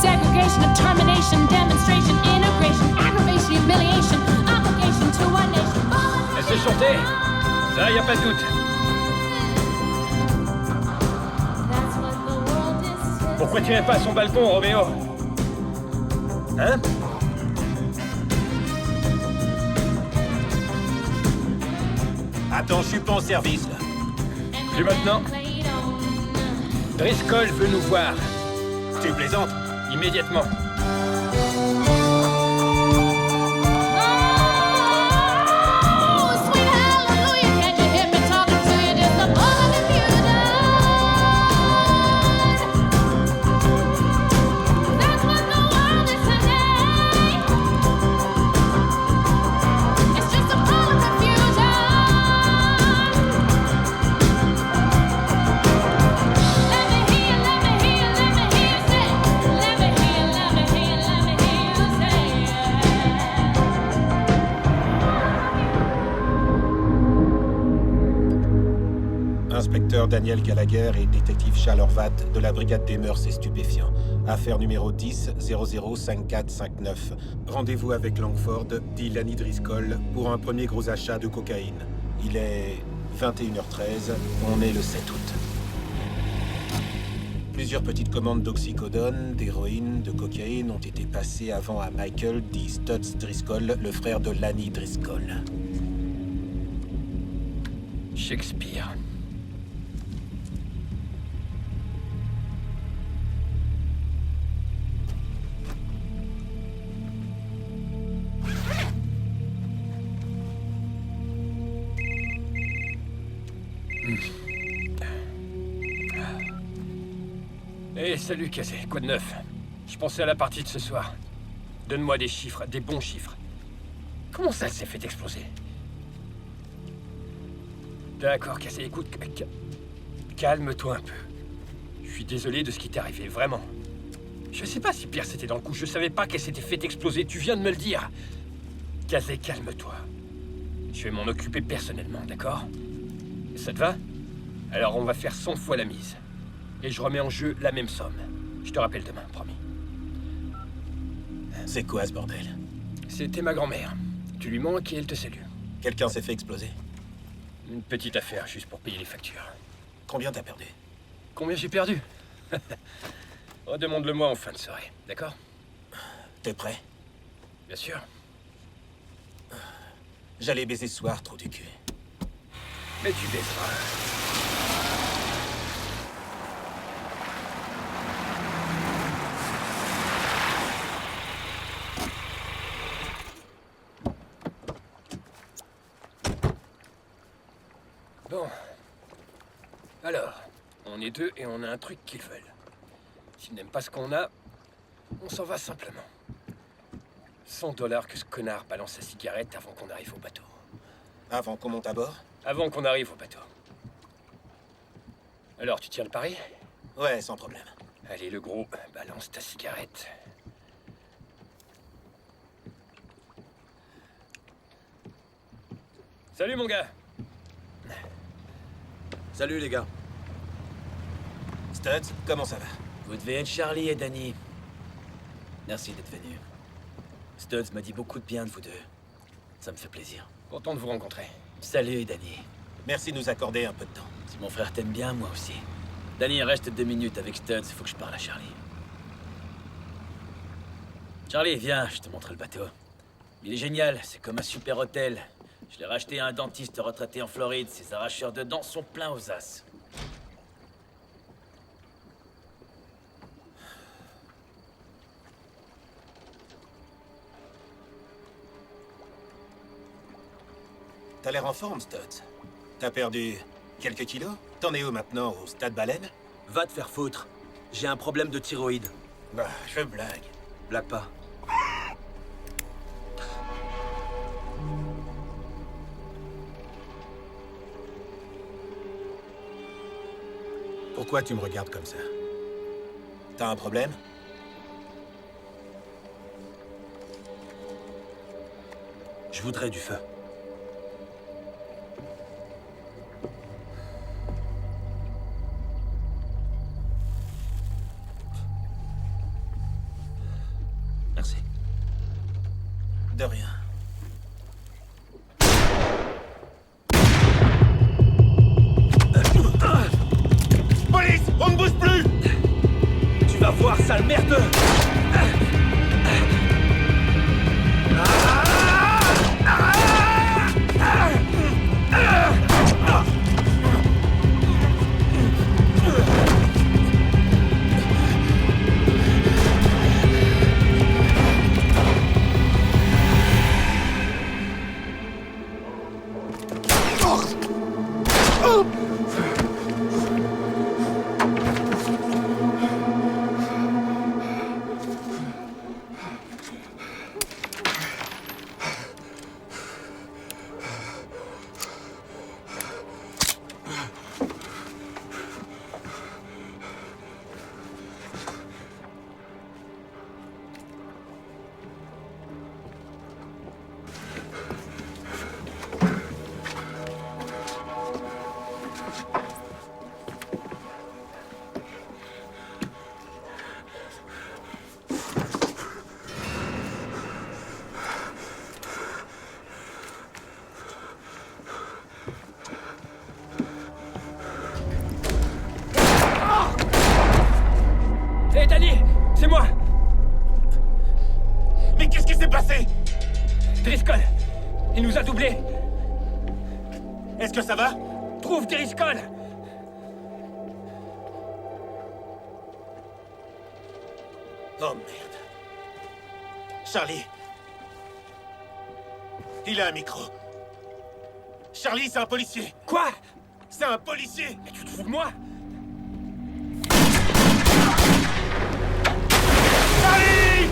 Segregation, determination, demonstration, integration, aggravation, humiliation, obligation to one nation. Laissez chanter. Ça, y a pas de doute. Pourquoi tu n'es pas à son balcon, Roméo? Hein? Attends, je suis pas en service, là. Plus maintenant. Driscoll veut nous voir. Tu plaisantes? Immédiatement. Inspecteur Daniel Gallagher et détective Charles Horvat de la brigade des mœurs et stupéfiants. Affaire numéro 10 005459. Rendez-vous avec Langford, dit Lanny Driscoll, pour un premier gros achat de cocaïne. Il est 21h13, on est le 7 août. Plusieurs petites commandes d'oxycodone, d'héroïne, de cocaïne ont été passées avant à Michael, dit Studs Driscoll, le frère de Lanny Driscoll. Shakespeare. Hey, salut, Casey. Quoi de neuf? Je pensais à la partie de ce soir. Donne-moi des chiffres, des bons chiffres. Comment ça s'est fait exploser? D'accord, Casey, écoute, calme-toi un peu. Je suis désolé de ce qui t'est arrivé, vraiment. Je sais pas si Pierce était dans le coup, je savais pas qu'elle s'était fait exploser, tu viens de me le dire. Casey, calme-toi. Je vais m'en occuper personnellement, d'accord? Ça te va? Alors on va faire 100 fois la mise. Et je remets en jeu la même somme. Je te rappelle demain, promis. C'est quoi ce bordel? C'était ma grand-mère. Tu lui manques et elle te salue. Quelqu'un s'est fait exploser? Une petite affaire, juste pour payer les factures. Combien t'as perdu? Combien j'ai perdu? Redemande-le-moi en fin de soirée, d'accord? T'es prêt? Bien sûr. J'allais baiser ce soir, trou du cul. Mais tu baiseras. Bon. Alors, on est deux et on a un truc qu'ils veulent. S'ils n'aiment pas ce qu'on a, on s'en va simplement. 100 $ que ce connard balance sa cigarette avant qu'on arrive au bateau. Avant qu'on monte à bord? Avant qu'on arrive au bateau. Alors, tu tiens le pari? Ouais, sans problème. Allez, le gros, balance ta cigarette. Salut, mon gars! Salut les gars. Studs, comment ça va? Vous devez être Charlie et Danny. Merci d'être venus. Studs m'a dit beaucoup de bien de vous deux. Ça me fait plaisir. Content de vous rencontrer. Salut Danny. Merci de nous accorder un peu de temps. Si mon frère t'aime bien, moi aussi. Danny, reste 2 minutes avec Studs, il faut que je parle à Charlie. Charlie, viens, je te montre le bateau. Il est génial, c'est comme un super hôtel. Je l'ai racheté à un dentiste retraité en Floride. Ses arracheurs de dents sont pleins aux as. T'as l'air en forme, Studs. T'as perdu quelques kilos? T'en es où maintenant, au stade baleine? Va te faire foutre. J'ai un problème de thyroïde. Bah, je blague. Blague pas. Pourquoi tu me regardes comme ça? T'as un problème? Je voudrais du feu. Merci. De rien. Police! On ne bouge plus! Tu vas voir, sale merdeux! Hé, Danny! C'est moi! Mais qu'est-ce qui s'est passé? Driscoll! Il nous a doublés! Est-ce que ça va? Trouve Driscoll! Oh merde. Charlie. Il a un micro. Charlie, c'est un policier. Quoi? C'est un policier. Mais tu te fous de moi? Charlie!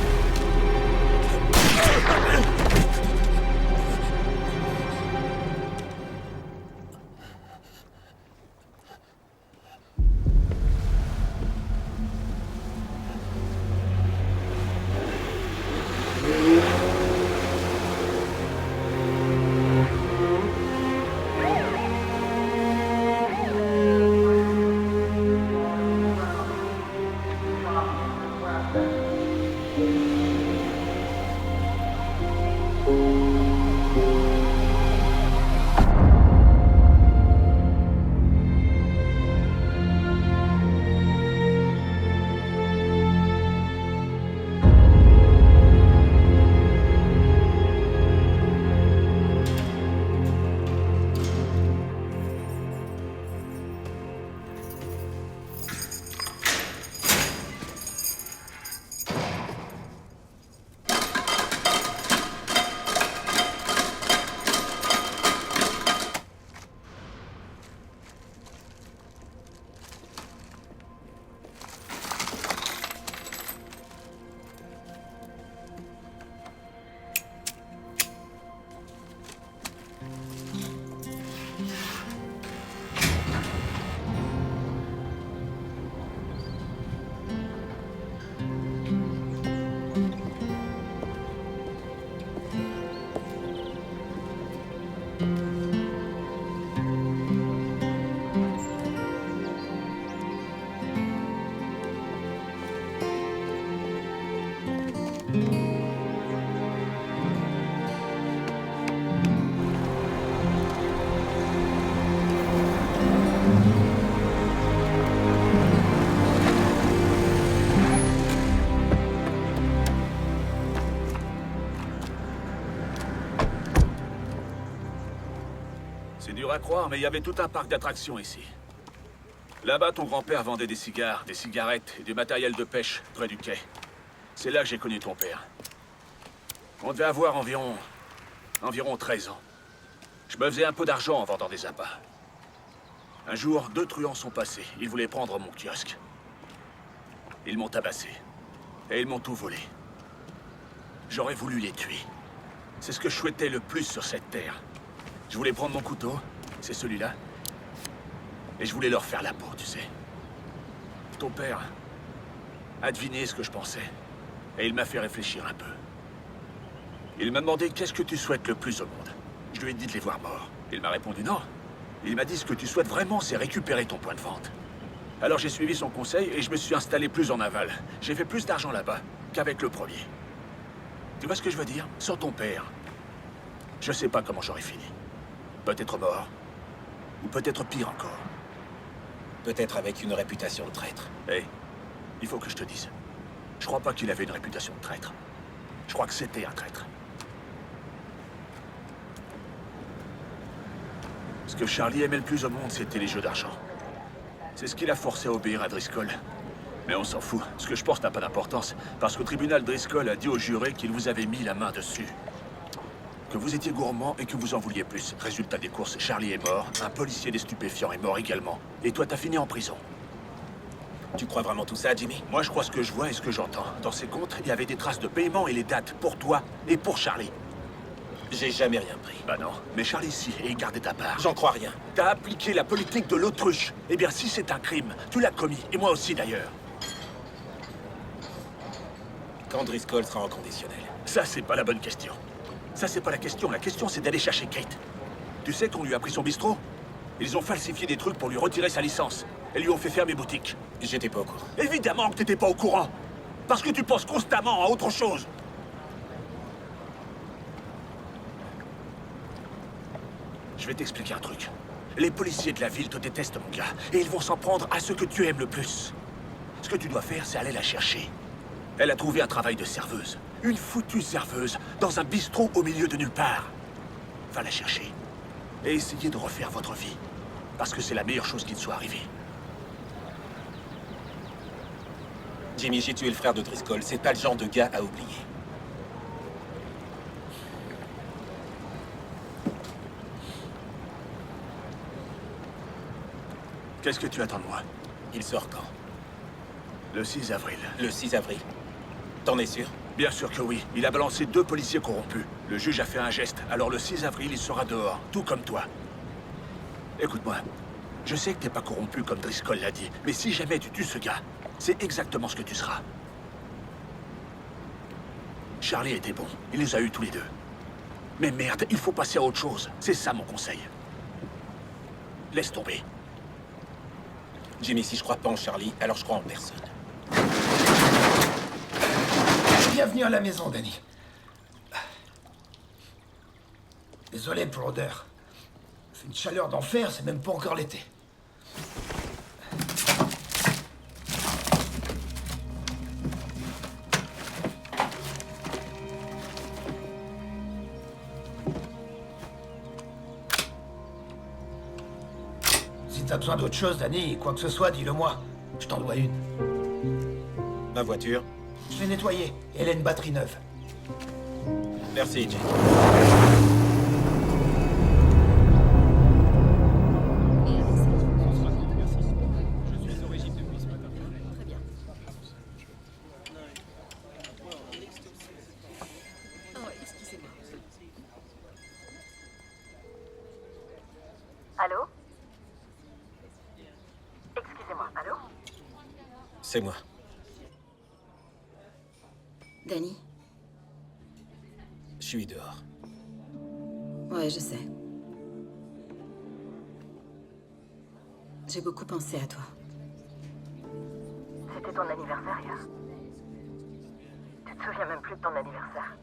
C'est dur à croire, mais il y avait tout un parc d'attractions ici. Là-bas, ton grand-père vendait des cigares, des cigarettes et du matériel de pêche près du quai. C'est là que j'ai connu ton père. On devait avoir environ 13 ans. Je me faisais un peu d'argent en vendant des appâts. Un jour, 2 truands sont passés. Ils voulaient prendre mon kiosque. Ils m'ont tabassé. Et ils m'ont tout volé. J'aurais voulu les tuer. C'est ce que je souhaitais le plus sur cette terre. Je voulais prendre mon couteau, c'est celui-là. Et je voulais leur faire la peau, tu sais. Ton père a deviné ce que je pensais. Et il m'a fait réfléchir un peu. Il m'a demandé qu'est-ce que tu souhaites le plus au monde. Je lui ai dit de les voir morts. Il m'a répondu non. Il m'a dit ce que tu souhaites vraiment, c'est récupérer ton point de vente. Alors j'ai suivi son conseil et je me suis installé plus en aval. J'ai fait plus d'argent là-bas qu'avec le premier. Tu vois ce que je veux dire? Sans ton père, je sais pas comment j'aurais fini. Peut-être mort. Ou peut-être pire encore. Peut-être avec une réputation de traître. Hé, il faut que je te dise. Je crois pas qu'il avait une réputation de traître. Je crois que c'était un traître. Ce que Charlie aimait le plus au monde, c'était les jeux d'argent. C'est ce qui l'a forcé à obéir à Driscoll. Mais on s'en fout. Ce que je pense n'a pas d'importance, parce qu'au tribunal, Driscoll a dit aux jurés qu'il vous avait mis la main dessus. Que vous étiez gourmand et que vous en vouliez plus. Résultat des courses, Charlie est mort, un policier des stupéfiants est mort également. Et toi, t'as fini en prison. Tu crois vraiment tout ça, Jimmy? Moi, je crois ce que je vois et ce que j'entends. Dans ces comptes, il y avait des traces de paiement et les dates pour toi et pour Charlie. J'ai jamais rien pris. Bah non, mais Charlie si, et il gardait ta part. J'en crois rien. T'as appliqué la politique de l'autruche. Eh bien, si c'est un crime, tu l'as commis, et moi aussi d'ailleurs. Quand Driscoll sera en conditionnel. Ça, c'est pas la bonne question. Ça, c'est pas la question. La question, c'est d'aller chercher Kate. Tu sais qu'on lui a pris son bistrot? Ils ont falsifié des trucs pour lui retirer sa licence. Et lui ont fait fermer boutique. J'étais pas au courant. Évidemment que t'étais pas au courant. Parce que tu penses constamment à autre chose. Je vais t'expliquer un truc. Les policiers de la ville te détestent, mon gars. Et ils vont s'en prendre à ce que tu aimes le plus. Ce que tu dois faire, c'est aller la chercher. Elle a trouvé un travail de serveuse. Une foutue serveuse, dans un bistrot au milieu de nulle part. Va la chercher. Et essayez de refaire votre vie. Parce que c'est la meilleure chose qui te soit arrivée. Jimmy, j'ai tué le frère de Driscoll. C'est pas le genre de gars à oublier. Qu'est-ce que tu attends de moi? Il sort quand? Le 6 avril. Le 6 avril. T'en es sûr? Bien sûr que oui. Il a balancé 2 policiers corrompus. Le juge a fait un geste. Alors le 6 avril, il sera dehors. Tout comme toi. Écoute-moi. Je sais que t'es pas corrompu comme Driscoll l'a dit. Mais si jamais tu tues ce gars, c'est exactement ce que tu seras. Charlie était bon. Il les a eus tous les deux. Mais merde, il faut passer à autre chose. C'est ça mon conseil. Laisse tomber. Jimmy, si je crois pas en Charlie, alors je crois en personne. Bienvenue à la maison, Danny. Désolé pour l'odeur. Il fait une chaleur d'enfer, c'est même pas encore l'été. Si t'as besoin d'autre chose, Danny, quoi que ce soit, dis-le-moi. Je t'en dois une. Ma voiture? Je l'ai nettoyée, et elle a une batterie neuve. Merci, Jimmy. Allô? Excusez-moi, allô? C'est moi. Danny? Je suis dehors. Ouais, je sais. J'ai beaucoup pensé à toi. C'était ton anniversaire hier. Tu te souviens même plus de ton anniversaire.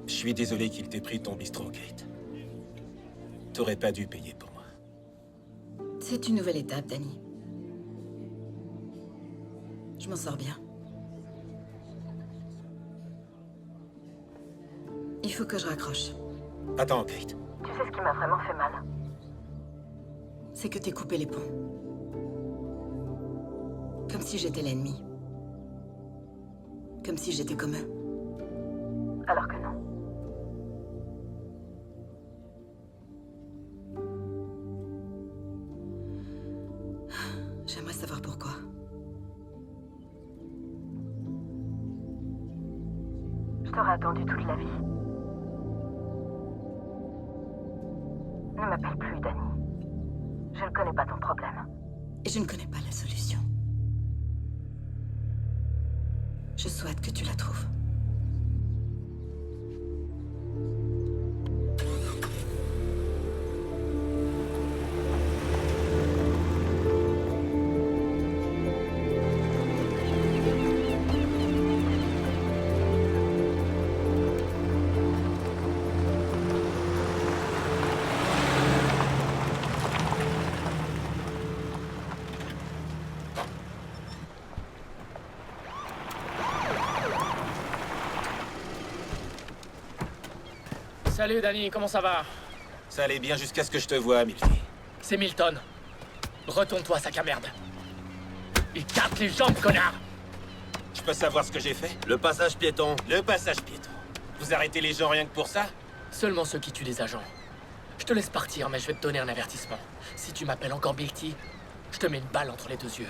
Je suis désolé qu'il t'ait pris ton bistrot, Kate. T'aurais pas dû payer pour moi. C'est une nouvelle étape, Danny. Je m'en sors bien. Il faut que je raccroche. Attends, Kate. Tu sais ce qui m'a vraiment fait mal? C'est que t'aies coupé les ponts. Comme si j'étais l'ennemi. Comme si j'étais comme eux. Alors que non. J'aimerais savoir pourquoi. Je t'aurais attendu toute la vie. Ne m'appelle plus, Danny. Je ne connais pas ton problème. Et je ne connais pas la solution. Je souhaite que tu la trouves. Salut Danny, comment ça va? Ça allait bien jusqu'à ce que je te voie, Milty. C'est Milton. Retourne-toi, sac à merde. Il capte les jambes, connard! Je peux savoir ce que j'ai fait? Le passage piéton. Le passage piéton. Vous arrêtez les gens rien que pour ça? Seulement ceux qui tuent des agents. Je te laisse partir, mais je vais te donner un avertissement. Si tu m'appelles encore Bill T, je te mets une balle entre les deux yeux.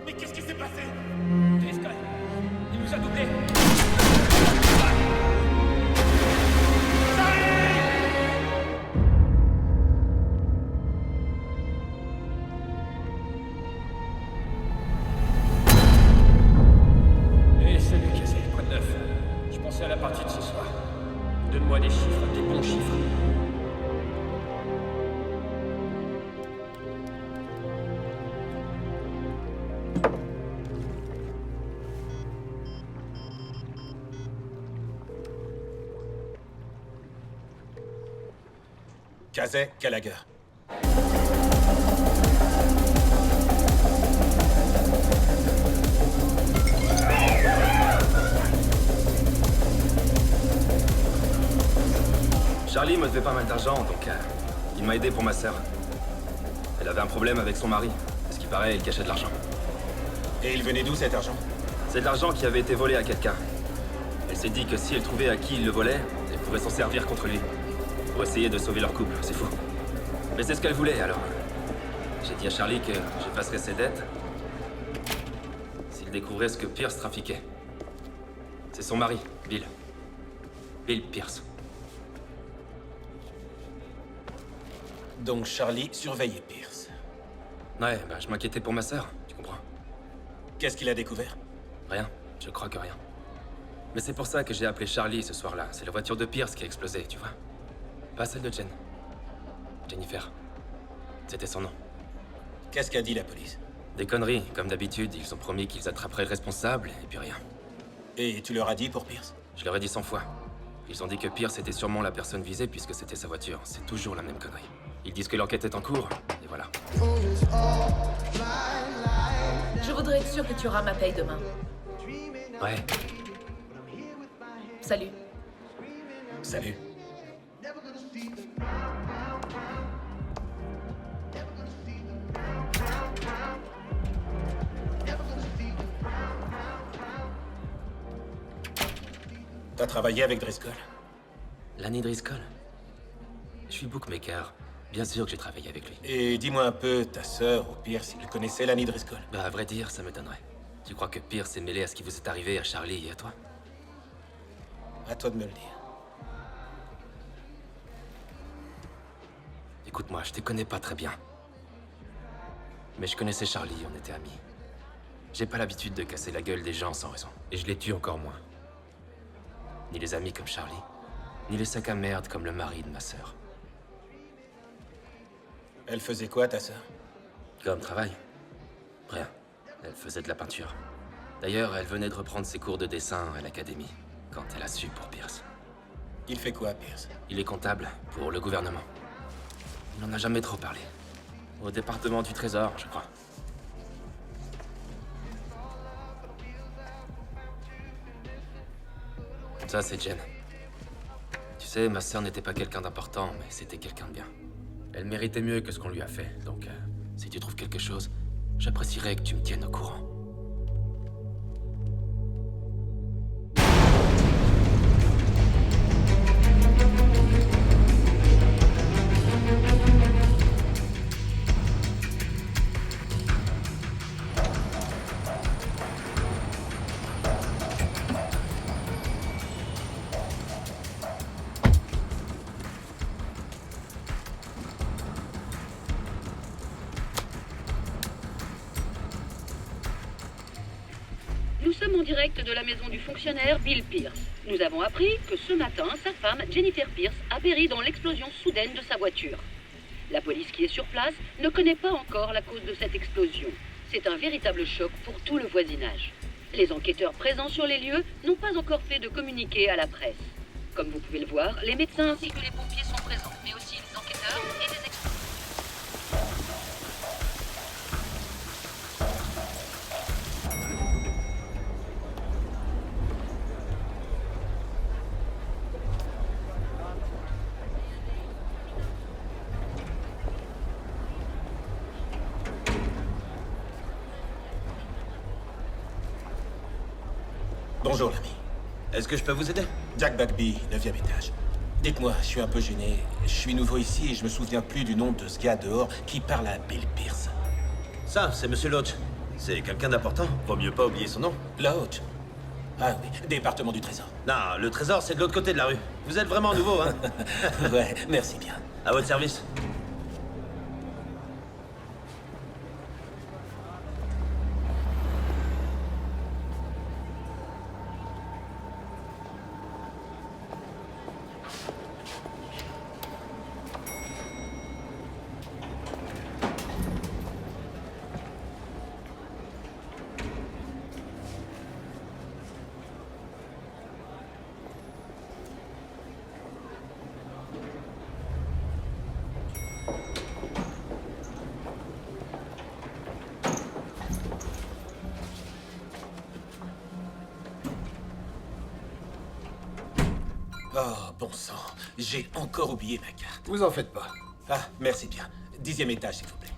Mais qu'est-ce qui s'est passé? Driscoll, il nous a doublés. Et salut, Casey, quoi de neuf? Je pensais à la partie de ce soir. Donne-moi des chiffres, des bons chiffres. Casey Gallagher. Charlie me devait pas mal d'argent, donc il m'a aidé pour ma sœur. Elle avait un problème avec son mari. À ce qui paraît, il cachait de l'argent. Et il venait d'où cet argent? C'est de l'argent qui avait été volé à quelqu'un. Elle s'est dit que si elle trouvait à qui il le volait, elle pourrait s'en servir contre lui. Pour essayer de sauver leur couple, c'est fou. Mais c'est ce qu'elle voulait, alors. J'ai dit à Charlie que j'effacerais ses dettes s'il découvrait ce que Pierce trafiquait. C'est son mari, Bill. Bill Pierce. Donc Charlie surveillait Pierce. Ouais, bah je m'inquiétais pour ma sœur, tu comprends? Qu'est-ce qu'il a découvert? Rien, je crois que rien. Mais c'est pour ça que j'ai appelé Charlie ce soir-là. C'est la voiture de Pierce qui a explosé, tu vois. Pas celle de Jen. Jennifer. C'était son nom. Qu'est-ce qu'a dit la police? Des conneries, comme d'habitude. Ils ont promis qu'ils attraperaient le responsable, et puis rien. Et tu leur as dit pour Pierce? Je leur ai dit 100 fois. Ils ont dit que Pierce était sûrement la personne visée puisque c'était sa voiture. C'est toujours la même connerie. Ils disent que l'enquête est en cours, et voilà. Je voudrais être sûr que tu auras ma paye demain. Ouais. Salut. Salut. T'as travaillé avec Driscoll? Lanny Driscoll? Je suis bookmaker. Bien sûr que j'ai travaillé avec lui. Et dis-moi un peu, ta sœur ou Pierce, il connaissait Lanny Driscoll? Bah, à vrai dire, ça m'étonnerait. Tu crois que Pierce est mêlé à ce qui vous est arrivé à Charlie et à toi? À toi de me le dire. Écoute-moi, je te connais pas très bien. Mais je connaissais Charlie, on était amis. J'ai pas l'habitude de casser la gueule des gens sans raison. Et je les tue encore moins. Ni les amis comme Charlie, ni les sacs à merde comme le mari de ma sœur. Elle faisait quoi, ta sœur? Comme travail? Rien. Elle faisait de la peinture. D'ailleurs, elle venait de reprendre ses cours de dessin à l'académie, quand elle a su pour Pierce. Il fait quoi, Pierce? Il est comptable pour le gouvernement. Il n'en a jamais trop parlé. Au département du Trésor, je crois. Ça, c'est Jen. Tu sais, ma sœur n'était pas quelqu'un d'important, mais c'était quelqu'un de bien. Elle méritait mieux que ce qu'on lui a fait, donc si tu trouves quelque chose, j'apprécierais que tu me tiennes au courant. sommes en direct de la maison du fonctionnaire Bill Pierce. Nous avons appris que ce matin, sa femme, Jennifer Pierce, a péri dans l'explosion soudaine de sa voiture. La police qui est sur place ne connaît pas encore la cause de cette explosion. C'est un véritable choc pour tout le voisinage. Les enquêteurs présents sur les lieux n'ont pas encore fait de communiqué à la presse. Comme vous pouvez le voir, les médecins ainsi que les pompiers sont présents, mais aussi les enquêteurs et les experts. Bonjour, l'ami. Est-ce que je peux vous aider? Jack Bagby, 9e étage. Dites-moi, je suis un peu gêné. Je suis nouveau ici et je me souviens plus du nom de ce gars dehors qui parle à Bill Pierce. Ça, c'est Monsieur Loach. C'est quelqu'un d'important. Vaut mieux pas oublier son nom. Loach? Ah oui, département du trésor. Non, le trésor, c'est de l'autre côté de la rue. Vous êtes vraiment nouveau, hein? Ouais, merci bien. À votre service. Oh, bon sang. J'ai encore oublié ma carte. Vous en faites pas. Ah, merci bien. 10e étage, s'il vous plaît.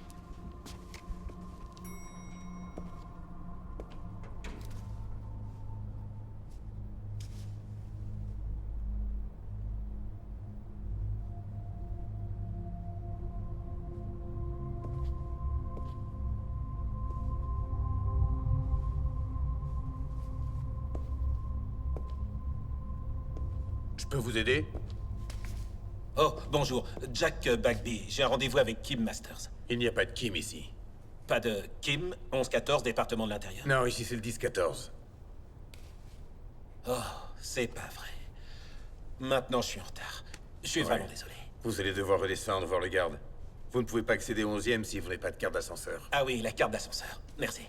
Je peux vous aider? Oh, bonjour. Jack Bagby. J'ai un rendez-vous avec Kim Masters. Il n'y a pas de Kim ici. Pas de Kim, 11-14, département de l'intérieur. Non, ici c'est le 10-14. Oh, c'est pas vrai. Maintenant, je suis en retard. Je suis vraiment désolé. Vous allez devoir redescendre voir le garde. Vous ne pouvez pas accéder au 11e si vous n'avez pas de carte d'ascenseur. Ah oui, la carte d'ascenseur. Merci.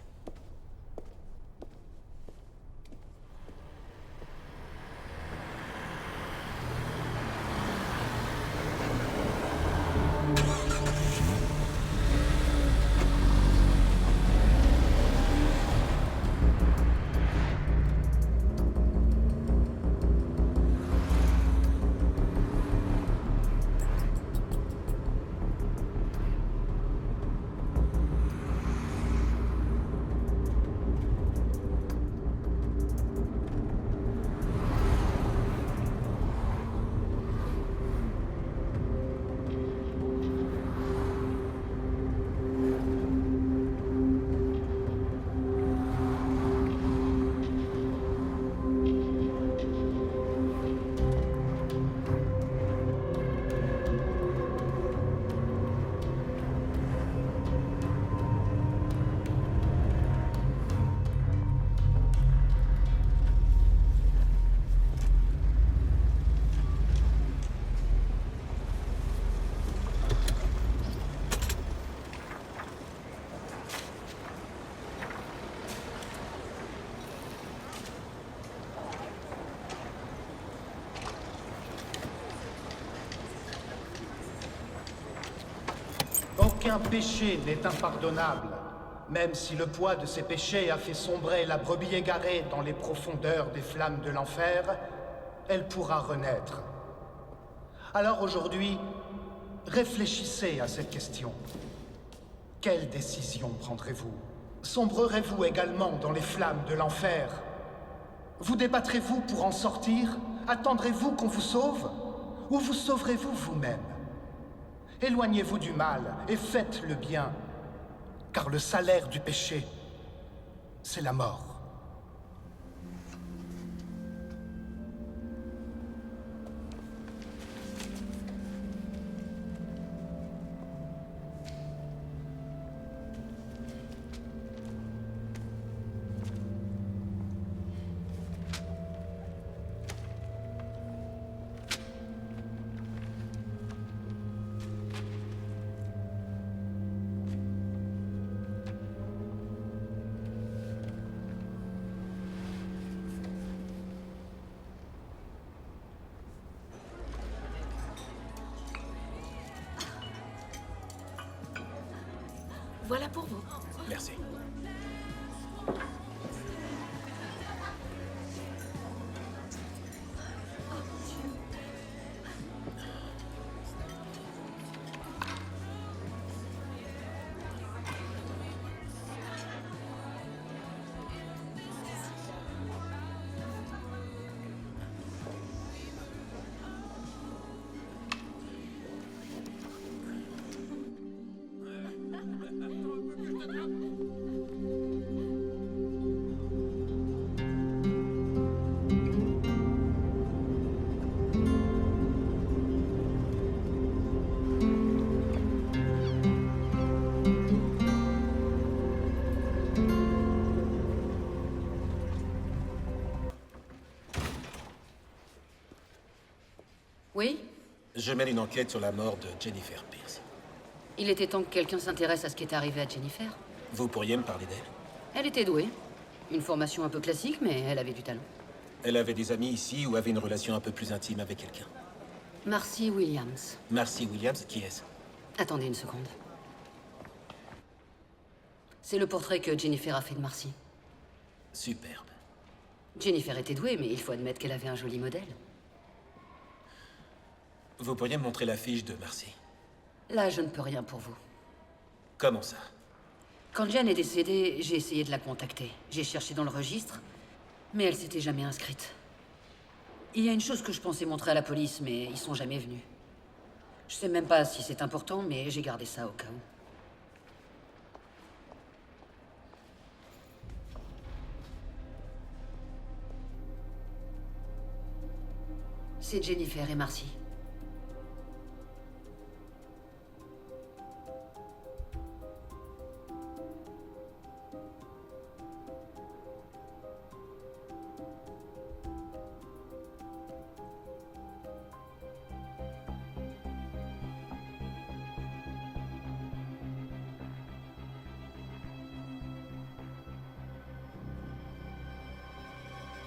Aucun péché n'est impardonnable, même si le poids de ces péchés a fait sombrer la brebis égarée dans les profondeurs des flammes de l'enfer, elle pourra renaître. Alors aujourd'hui, réfléchissez à cette question. Quelle décision prendrez-vous? Sombrerez-vous également dans les flammes de l'enfer? Vous débattrez-vous pour en sortir? Attendrez-vous qu'on vous sauve? Ou vous sauverez-vous vous-même? Éloignez-vous du mal et faites le bien, car le salaire du péché, c'est la mort. là pour vous. Merci. Oui? Je mène une enquête sur la mort de Jennifer Pierce. Il était temps que quelqu'un s'intéresse à ce qui est arrivé à Jennifer. Vous pourriez me parler d'elle? Elle était douée. Une formation un peu classique, mais elle avait du talent. Elle avait des amis ici ou avait une relation un peu plus intime avec quelqu'un? Marcy Williams. Marcy Williams, qui est-ce? Attendez une seconde. C'est le portrait que Jennifer a fait de Marcy. Superbe. Jennifer était douée, mais il faut admettre qu'elle avait un joli modèle. Vous pourriez me montrer la fiche de Marcy? Là, je ne peux rien pour vous. Comment ça? Quand Jen est décédée, j'ai essayé de la contacter. J'ai cherché dans le registre, mais elle s'était jamais inscrite. Il y a une chose que je pensais montrer à la police, mais ils sont jamais venus. Je sais même pas si c'est important, mais j'ai gardé ça au cas où. C'est Jennifer et Marcy.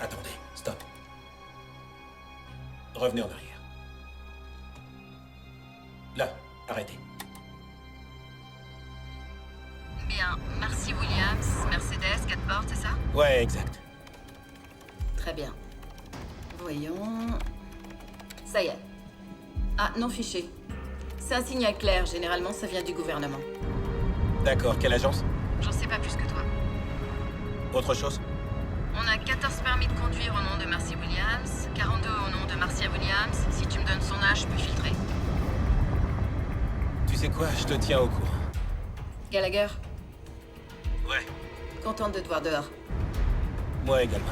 Attendez, stop. Revenez en arrière. Là, arrêtez. Bien, Marcy Williams, Mercedes, 4 portes, c'est ça? Ouais, exact. Très bien. Voyons... Ça y est. Ah, non fiché. C'est un signal clair, généralement ça vient du gouvernement. D'accord, quelle agence? J'en sais pas plus que toi. Autre chose? On a 14 permis de conduire au nom de Marcy Williams, 42 au nom de Marcia Williams. Si tu me donnes son âge, je peux filtrer. Tu sais quoi, je te tiens au courant. Gallagher? Ouais. Contente de te voir dehors. Moi également.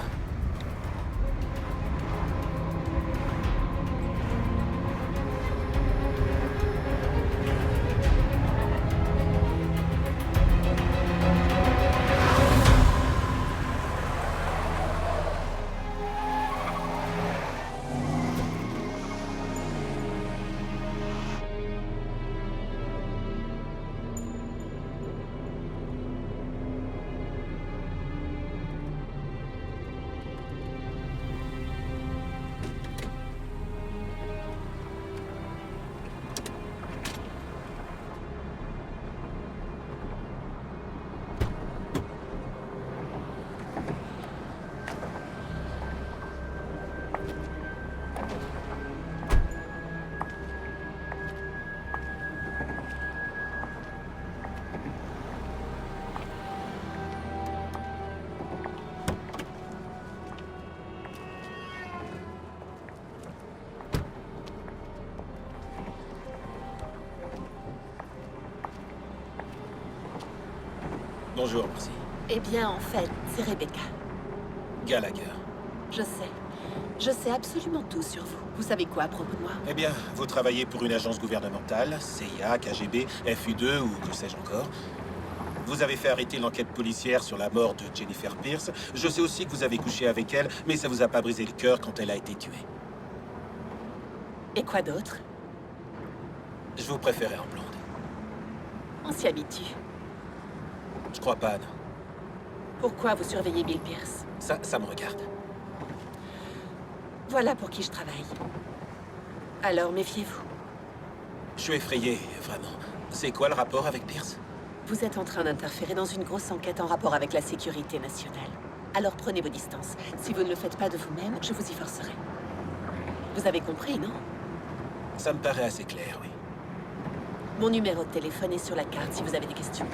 Bonjour, Marcy. Eh bien, en fait, c'est Rebecca. Gallagher. Je sais. Je sais absolument tout sur vous. Vous savez quoi à propos de moi? Eh bien, vous travaillez pour une agence gouvernementale, CIA, KGB, FU2 ou que sais-je encore. Vous avez fait arrêter l'enquête policière sur la mort de Jennifer Pierce. Je sais aussi que vous avez couché avec elle, mais ça vous a pas brisé le cœur quand elle a été tuée. Et quoi d'autre? Je vous préférais en blonde. On s'y habitue. Je crois pas, non. Pourquoi vous surveillez Bill Pierce? Ça me regarde. Voilà pour qui je travaille. Alors méfiez-vous. Je suis effrayé, vraiment. C'est quoi le rapport avec Pierce? Vous êtes en train d'interférer dans une grosse enquête en rapport avec la sécurité nationale. Alors prenez vos distances. Si vous ne le faites pas de vous-même, je vous y forcerai. Vous avez compris, non? Ça me paraît assez clair, oui. Mon numéro de téléphone est sur la carte si vous avez des questions.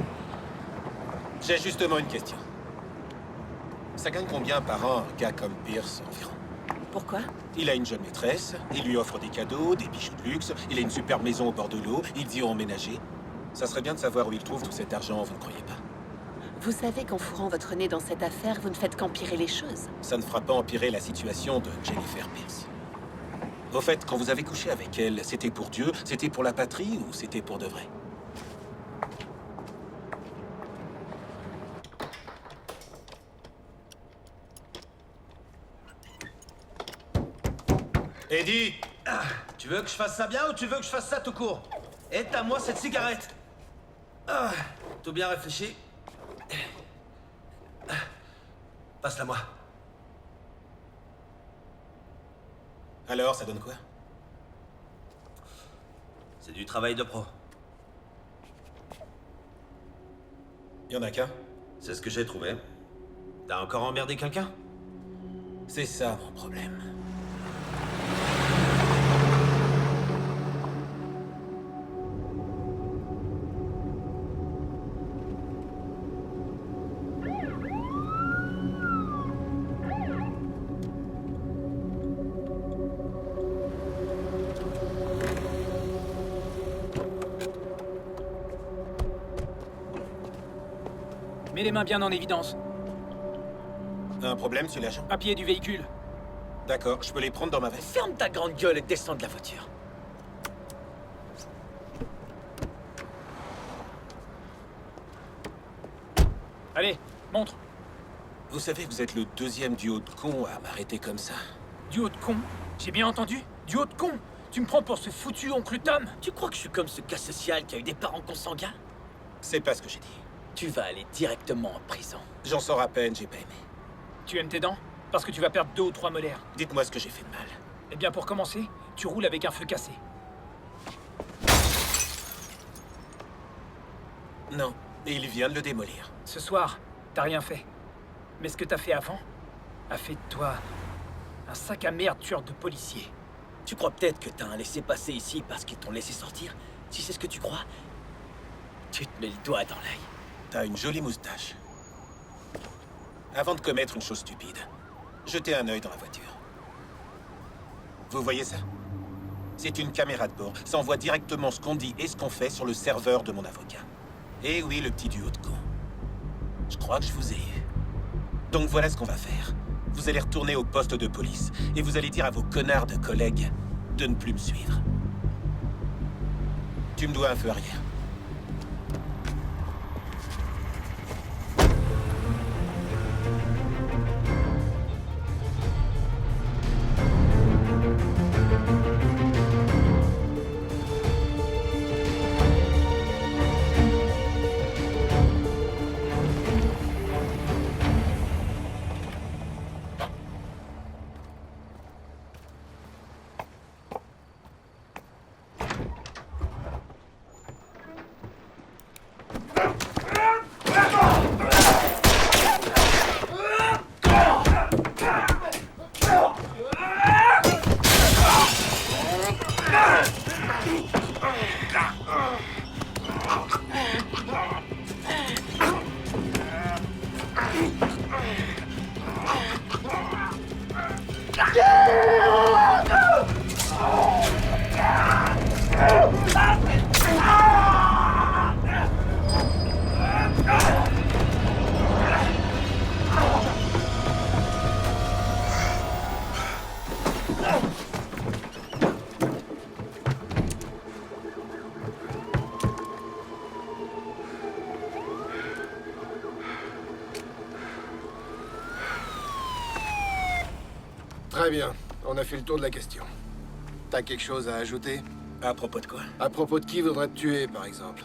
J'ai justement une question. Ça gagne combien par an un gars comme Pierce environ? Pourquoi? Il a une jeune maîtresse, il lui offre des cadeaux, des bijoux de luxe, il a une superbe maison au bord de l'eau, il dit emménager. Ça serait bien de savoir où il trouve tout cet argent, vous ne croyez pas? Vous savez qu'en fourrant votre nez dans cette affaire, vous ne faites qu'empirer les choses. Ça ne fera pas empirer la situation de Jennifer Pierce. Au fait, quand vous avez couché avec elle, c'était pour Dieu, c'était pour la patrie ou c'était pour de vrai? Eddie, tu veux que je fasse ça bien ou tu veux que je fasse ça tout court? Éteins-moi cette cigarette. Tout bien réfléchi. Passe-la moi. Alors, ça donne quoi? C'est du travail de pro. Y en a qu'un? C'est ce que j'ai trouvé. T'as encore emmerdé quelqu'un? C'est ça mon problème. Mets les mains bien en évidence. Un problème, monsieur l'agent? Papier du véhicule. D'accord, je peux les prendre dans ma veste. Ferme ta grande gueule et descends de la voiture. Allez, montre. Vous savez, vous êtes le deuxième duo de cons à m'arrêter comme ça. Duo de con? J'ai bien entendu? Duo de con? Tu me prends pour ce foutu oncle Tom? Tu crois que je suis comme ce cas social qui a eu des parents consanguins? C'est pas ce que j'ai dit. Tu vas aller directement en prison. J'en sors à peine, j'ai pas aimé. Tu aimes tes dents? Parce que tu vas perdre 2 ou 3 molaires. Dites-moi ce que j'ai fait de mal. Eh bien, pour commencer, tu roules avec un feu cassé. Non, et il vient de le démolir. Ce soir, t'as rien fait. Mais ce que t'as fait avant a fait de toi un sac à merde tueur de policiers. Tu crois peut-être que t'as un laissez-passer ici parce qu'ils t'ont laissé sortir? Si c'est ce que tu crois, tu te mets le doigt dans l'œil. T'as une jolie moustache. Avant de commettre une chose stupide, jetez un œil dans la voiture. Vous voyez ça? C'est une caméra de bord. Ça envoie directement ce qu'on dit et ce qu'on fait sur le serveur de mon avocat. Eh oui, le petit duo de con. Je crois que je vous ai eu. Donc voilà ce qu'on va faire. Vous allez retourner au poste de police et vous allez dire à vos connards de collègues de ne plus me suivre. Tu me dois un feu arrière. Très bien, on a fait le tour de la question. T'as quelque chose à ajouter? À propos de quoi? À propos de qui voudrait te tuer, par exemple?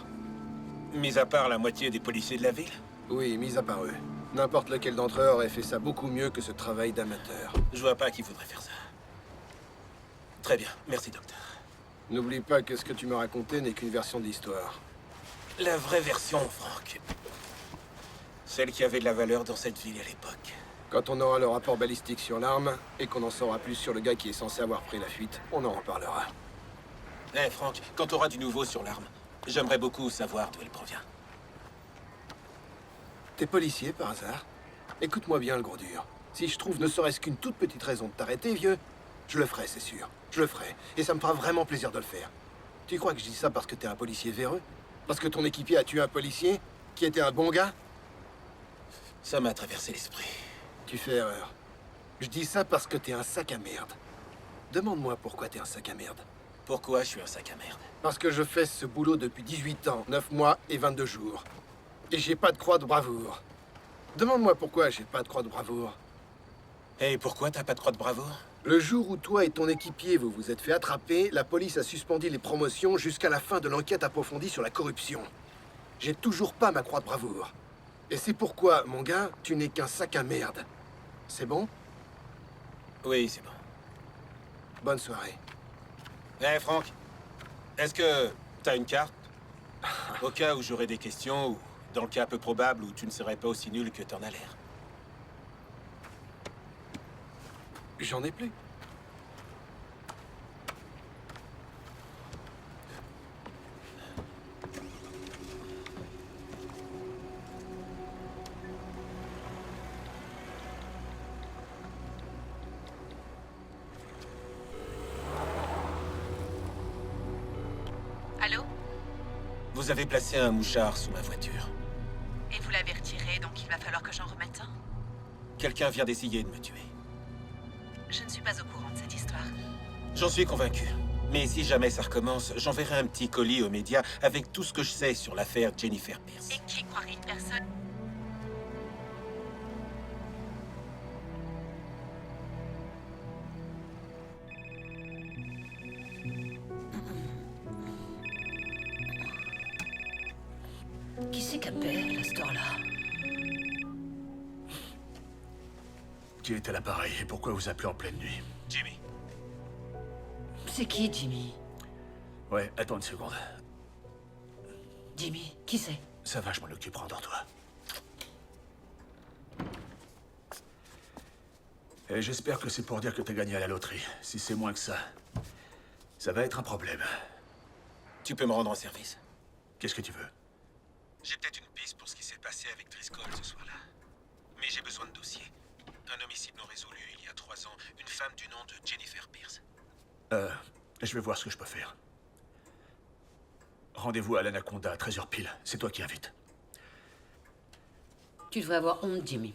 Mis à part la moitié des policiers de la ville? Oui, mis à part eux. N'importe lequel d'entre eux aurait fait ça beaucoup mieux que ce travail d'amateur. Je vois pas qui voudrait faire ça. Très bien, merci docteur. N'oublie pas que ce que tu m'as raconté n'est qu'une version de l'histoire. La vraie version, Franck. Celle qui avait de la valeur dans cette ville à l'époque. Quand on aura le rapport balistique sur l'arme, et qu'on en saura plus sur le gars qui est censé avoir pris la fuite, on en reparlera. Eh, Franck, quand t'auras du nouveau sur l'arme, j'aimerais beaucoup savoir d'où elle provient. T'es policier, par hasard? Écoute-moi bien, le gros dur. Si je trouve ne serait-ce qu'une toute petite raison de t'arrêter, vieux, je le ferai, c'est sûr. Je le ferai. Et ça me fera vraiment plaisir de le faire. Tu crois que je dis ça parce que t'es un policier véreux? Parce que ton équipier a tué un policier qui était un bon gars? Ça m'a traversé l'esprit. Tu fais erreur. Je dis ça parce que t'es un sac à merde. Demande-moi pourquoi t'es un sac à merde. Pourquoi je suis un sac à merde? Parce que je fais ce boulot depuis 18 ans, 9 mois et 22 jours. Et j'ai pas de croix de bravoure. Demande-moi pourquoi j'ai pas de croix de bravoure. Et pourquoi t'as pas de croix de bravoure? Le jour où toi et ton équipier vous vous êtes fait attraper, la police a suspendu les promotions jusqu'à la fin de l'enquête approfondie sur la corruption. J'ai toujours pas ma croix de bravoure. Et c'est pourquoi, mon gars, tu n'es qu'un sac à merde. C'est bon? Oui, c'est bon. Bonne soirée. Eh, Franck, est-ce que t'as une carte? Au cas où j'aurais des questions, ou dans le cas peu probable où tu ne serais pas aussi nul que t'en as l'air. J'en ai plus. Allô? Vous avez placé un mouchard sous ma voiture. Et vous l'avez retiré, donc il va falloir que j'en remette un? Quelqu'un vient d'essayer de me tuer. Je ne suis pas au courant de cette histoire. J'en suis convaincu. Mais si jamais ça recommence, j'enverrai un petit colis aux médias avec tout ce que je sais sur l'affaire Jennifer Pierce. Et qui croirait une personne? Qui c'est qu'appelle à cette heure-là? Qui est à l'appareil et pourquoi vous appelez en pleine nuit? Jimmy. C'est qui, Jimmy? Ouais, attends une seconde. Jimmy, qui c'est? Ça va, je m'en occupe, rendors-toi. Et j'espère que c'est pour dire que t'as gagné à la loterie. Si c'est moins que ça, ça va être un problème. Tu peux me rendre en service? Qu'est-ce que tu veux? J'ai peut-être une piste pour ce qui s'est passé avec Driscoll ce soir-là. Mais j'ai besoin de dossiers. Un homicide non résolu il y a 3 ans. Une femme du nom de Jennifer Pierce. Je vais voir ce que je peux faire. Rendez-vous à l'Anaconda à 13h pile. C'est toi qui invites. Tu devrais avoir honte, Jimmy.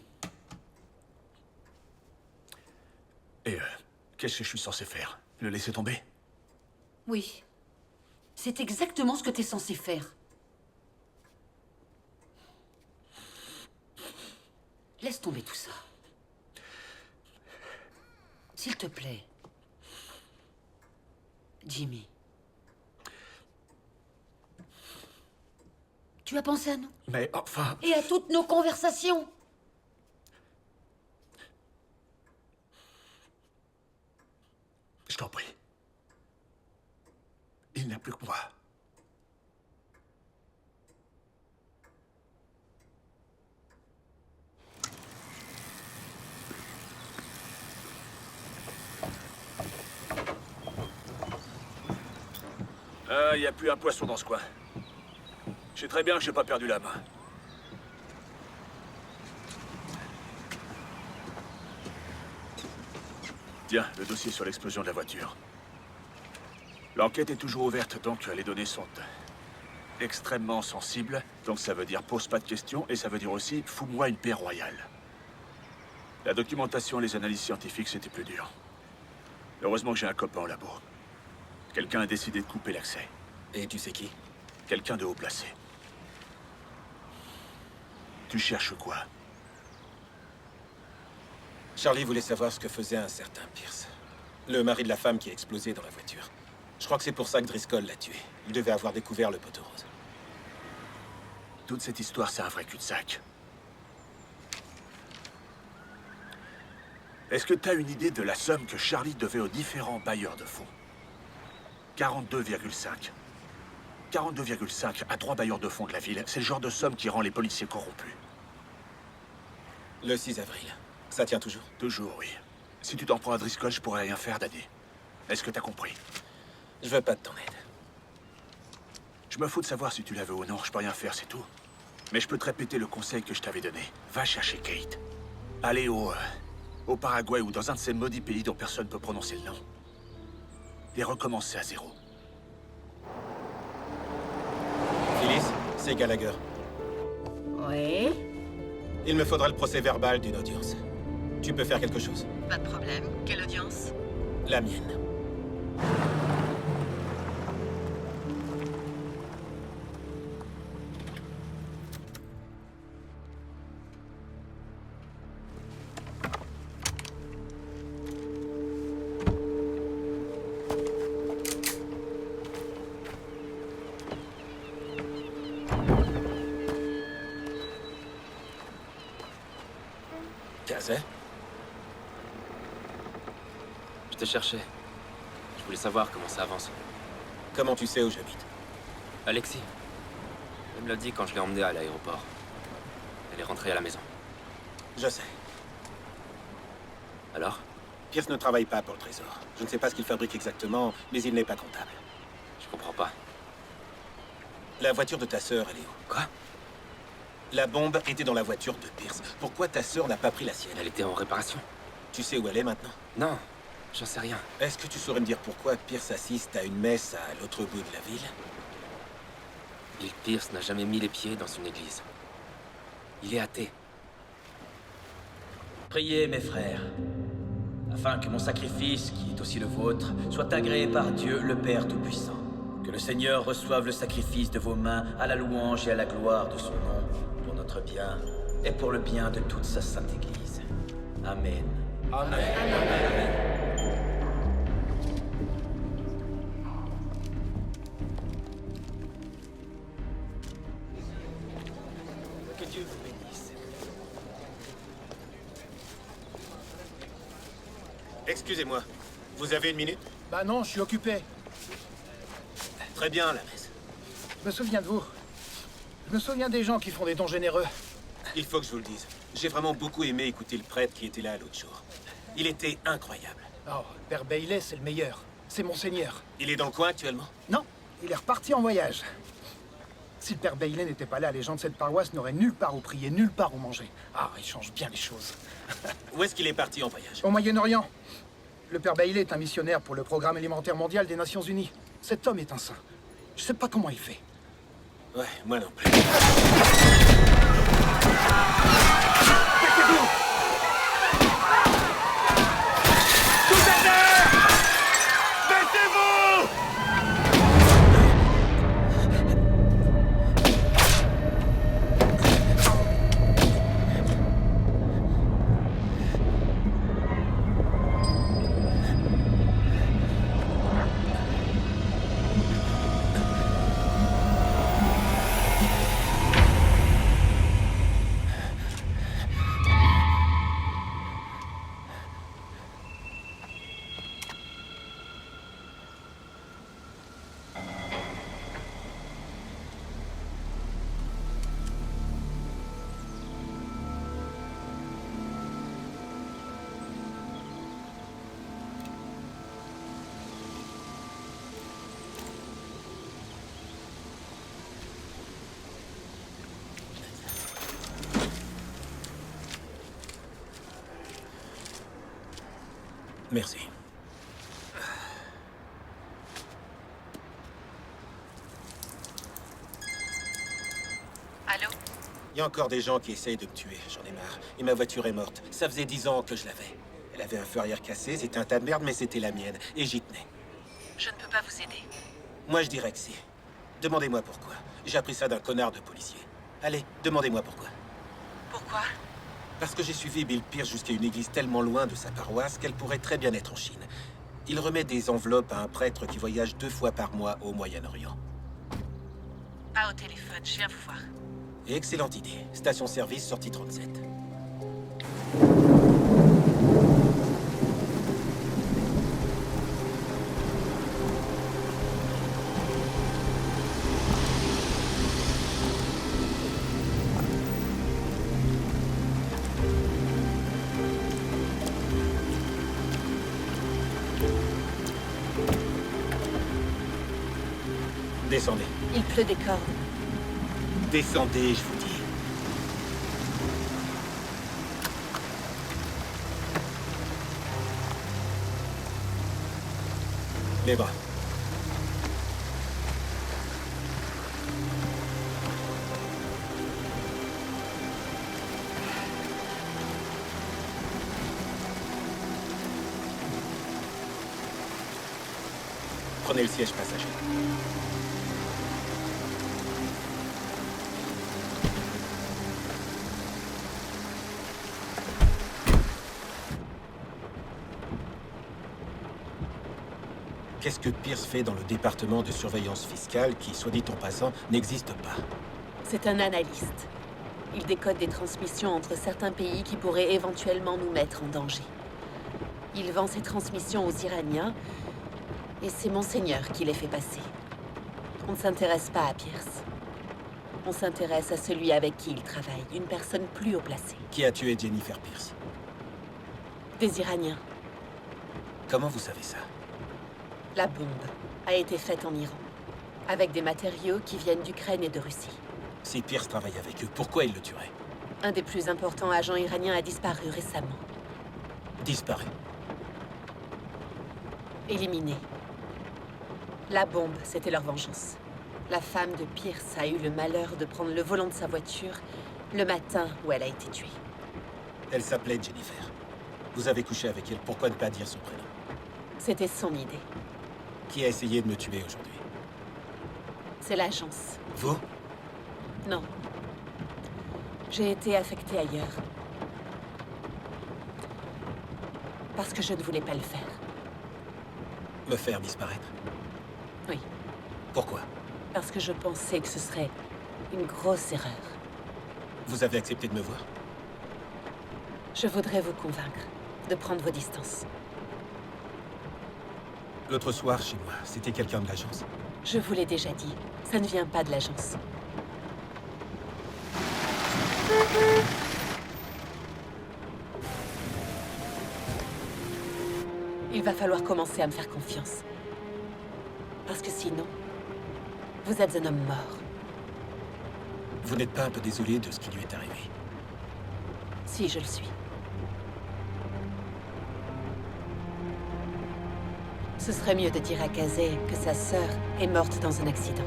Et qu'est-ce que je suis censé faire? Le laisser tomber? Oui. C'est exactement ce que t'es censé faire. Laisse tomber tout ça. S'il te plaît. Jimmy. Tu as pensé à nous? Mais enfin... Et à toutes nos conversations? Je t'en prie. Il n'y a plus que moi. Il n'y a plus un poisson dans ce coin. Je sais très bien que j'ai pas perdu la main. Tiens, le dossier sur l'explosion de la voiture. L'enquête est toujours ouverte, donc les données sont extrêmement sensibles. Donc ça veut dire pose pas de questions, et ça veut dire aussi fous-moi une paix royale. La documentation et les analyses scientifiques, c'était plus dur. Heureusement que j'ai un copain au labo. Quelqu'un a décidé de couper l'accès. Et tu sais qui? Quelqu'un de haut placé. Tu cherches quoi? Charlie voulait savoir ce que faisait un certain Pierce. Le mari de la femme qui a explosé dans la voiture. Je crois que c'est pour ça que Driscoll l'a tué. Il devait avoir découvert le poteau rose. Toute cette histoire, c'est un vrai cul-de-sac. Est-ce que t'as une idée de la somme que Charlie devait aux différents bailleurs de fonds? 42,5. 42,5 à 3 bailleurs de fonds de la ville, c'est le genre de somme qui rend les policiers corrompus. Le 6 avril. Ça tient toujours? Toujours, oui. Si tu t'en prends à Driscoll, je pourrais rien faire, Danny. Est-ce que t'as compris? Je veux pas de ton aide. Je me fous de savoir si tu la veux ou non, je peux rien faire, c'est tout. Mais je peux te répéter le conseil que je t'avais donné. Va chercher Kate. Allez au Paraguay ou dans un de ces maudits pays dont personne ne peut prononcer le nom. Et recommencer à zéro. Phyllis, c'est Gallagher. Oui? Il me faudra le procès verbal d'une audience. Tu peux faire quelque chose? Pas de problème. Quelle audience? La mienne. Casey? Je te cherchais. Je voulais savoir comment ça avance. Comment tu sais où j'habite? Alexis. Elle me l'a dit quand je l'ai emmenée à l'aéroport. Elle est rentrée à la maison. Je sais. Alors? Pierce ne travaille pas pour le Trésor. Je ne sais pas ce qu'il fabrique exactement, mais il n'est pas comptable. Je comprends pas. La voiture de ta sœur, elle est où? Quoi? La bombe était dans la voiture de Pierce. Pourquoi ta sœur n'a pas pris la sienne? Elle était en réparation. Tu sais où elle est maintenant? Non, j'en sais rien. Est-ce que tu saurais me dire pourquoi Pierce assiste à une messe à l'autre bout de la ville? Bill Pierce n'a jamais mis les pieds dans une église. Il est athée. Priez, mes frères, afin que mon sacrifice, qui est aussi le vôtre, soit agréé par Dieu, le Père Tout-Puissant. Que le Seigneur reçoive le sacrifice de vos mains à la louange et à la gloire de son nom, pour notre bien et pour le bien de toute sa sainte Église. Amen. Amen. Que Dieu vous bénisse. Excusez-moi, vous avez une minute? Bah non, je suis occupé. Très bien, la messe. Je me souviens de vous. Je me souviens des gens qui font des dons généreux. Il faut que je vous le dise. J'ai vraiment beaucoup aimé écouter le prêtre qui était là l'autre jour. Il était incroyable. Oh, Père Bailey, c'est le meilleur. C'est Monseigneur. Il est dans le coin actuellement? Non, il est reparti en voyage. Si le Père Bailey n'était pas là, les gens de cette paroisse n'auraient nulle part où prier, nulle part où manger. Ah, il change bien les choses. Où est-ce qu'il est parti en voyage? Au Moyen-Orient. Le Père Bailey est un missionnaire pour le Programme alimentaire mondial des Nations Unies. Cet homme est un saint. Je sais pas comment il fait. Ouais, moi non plus. Merci. Allô? Il y a encore des gens qui essayent de me tuer, j'en ai marre. Et ma voiture est morte. Ça faisait 10 ans que je l'avais. Elle avait un feu arrière cassé, c'était un tas de merde, mais c'était la mienne. Et j'y tenais. Je ne peux pas vous aider. Moi, je dirais que si. Demandez-moi pourquoi. J'ai appris ça d'un connard de policier. Allez, demandez-moi pourquoi. Pourquoi? Parce que j'ai suivi Bill Pierce jusqu'à une église tellement loin de sa paroisse qu'elle pourrait très bien être en Chine. Il remet des enveloppes à un prêtre qui voyage 2 fois par mois au Moyen-Orient. Pas au téléphone, je viens vous voir. Et excellente idée. Station-service, sortie 37. Descendez. Il pleut des cordes. Descendez, je vous dis. Les bras. Prenez le siège passager. Qu'est-ce que Pierce fait dans le département de surveillance fiscale qui, soit dit en passant, n'existe pas? C'est un analyste. Il décode des transmissions entre certains pays qui pourraient éventuellement nous mettre en danger. Il vend ces transmissions aux Iraniens, et c'est Monseigneur qui les fait passer. On ne s'intéresse pas à Pierce. On s'intéresse à celui avec qui il travaille, une personne plus haut placée. Qui a tué Jennifer Pierce? Des Iraniens. Comment vous savez ça? La bombe a été faite en Iran, avec des matériaux qui viennent d'Ukraine et de Russie. Si Pierce travaille avec eux, pourquoi il le tuerait? Un des plus importants agents iraniens a disparu récemment. Disparu. Éliminé. La bombe, c'était leur vengeance. La femme de Pierce a eu le malheur de prendre le volant de sa voiture le matin où elle a été tuée. Elle s'appelait Jennifer. Vous avez couché avec elle, pourquoi ne pas dire son prénom? C'était son idée. Qui a essayé de me tuer aujourd'hui? C'est l'agence. Vous? Non. J'ai été affectée ailleurs. Parce que je ne voulais pas le faire. Me faire disparaître? Oui. Pourquoi? Parce que je pensais que ce serait une grosse erreur. Vous avez accepté de me voir? Je voudrais vous convaincre de prendre vos distances. L'autre soir, chez moi, c'était quelqu'un de l'agence. Je vous l'ai déjà dit, ça ne vient pas de l'agence. Il va falloir commencer à me faire confiance. Parce que sinon, vous êtes un homme mort. Vous n'êtes pas un peu désolé de ce qui lui est arrivé? Si, je le suis. Ce serait mieux de dire à Kazé que sa sœur est morte dans un accident.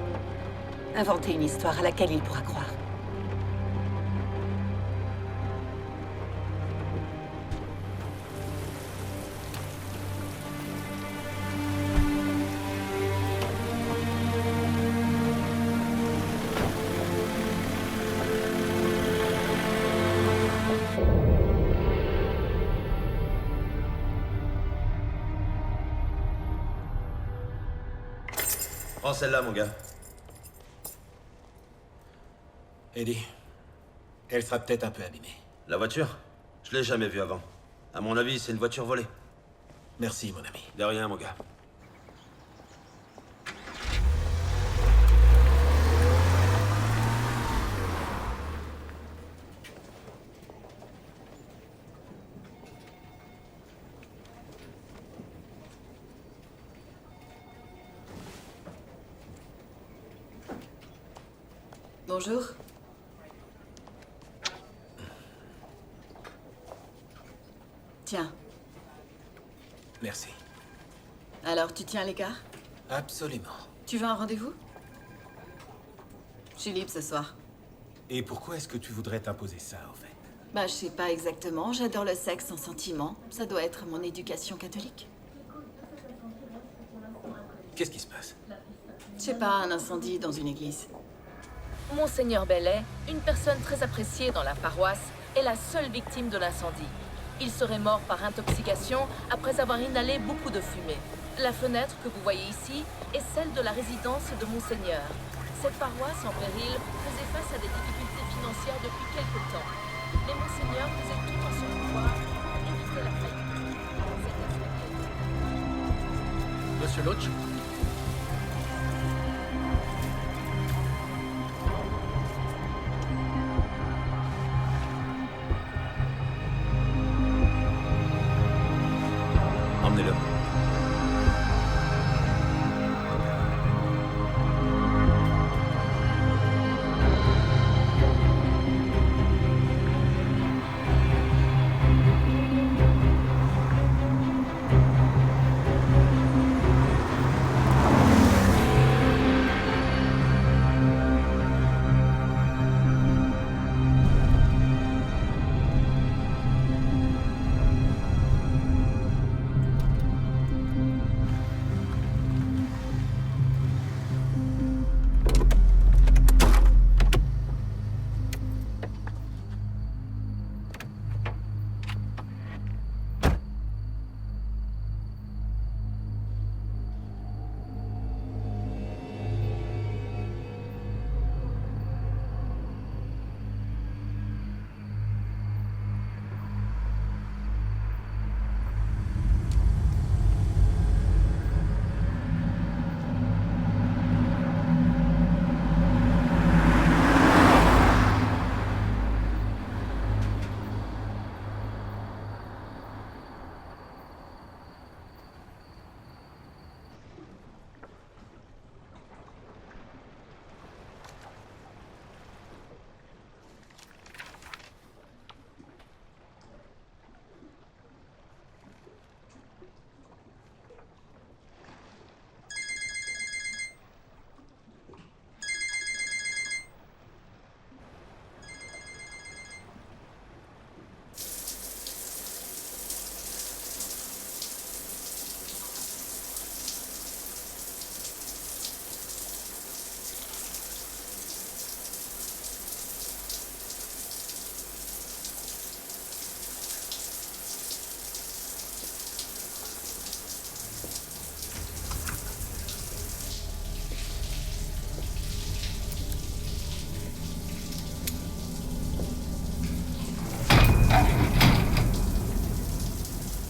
Inventer une histoire à laquelle il pourra croire. Prends celle-là, mon gars. Eddie, elle sera peut-être un peu abîmée. La voiture? Je l'ai jamais vue avant. À mon avis, c'est une voiture volée. Merci, mon ami. De rien, mon gars. Bonjour. Tiens. Merci. Alors, tu tiens à l'écart? Absolument. Tu veux un rendez-vous? Je suis libre ce soir. Et pourquoi est-ce que tu voudrais t'imposer ça, en fait? Bah, je sais pas exactement. J'adore le sexe sans sentiment. Ça doit être mon éducation catholique. Qu'est-ce qui se passe? Je sais pas, un incendie dans une église. Monseigneur Bellet, une personne très appréciée dans la paroisse, est la seule victime de l'incendie. Il serait mort par intoxication après avoir inhalé beaucoup de fumée. La fenêtre que vous voyez ici est celle de la résidence de Monseigneur. Cette paroisse en péril faisait face à des difficultés financières depuis quelque temps. Mais Monseigneur faisait tout en son pouvoir pour éviter la faillite. Monsieur Loach? Emmenez-le.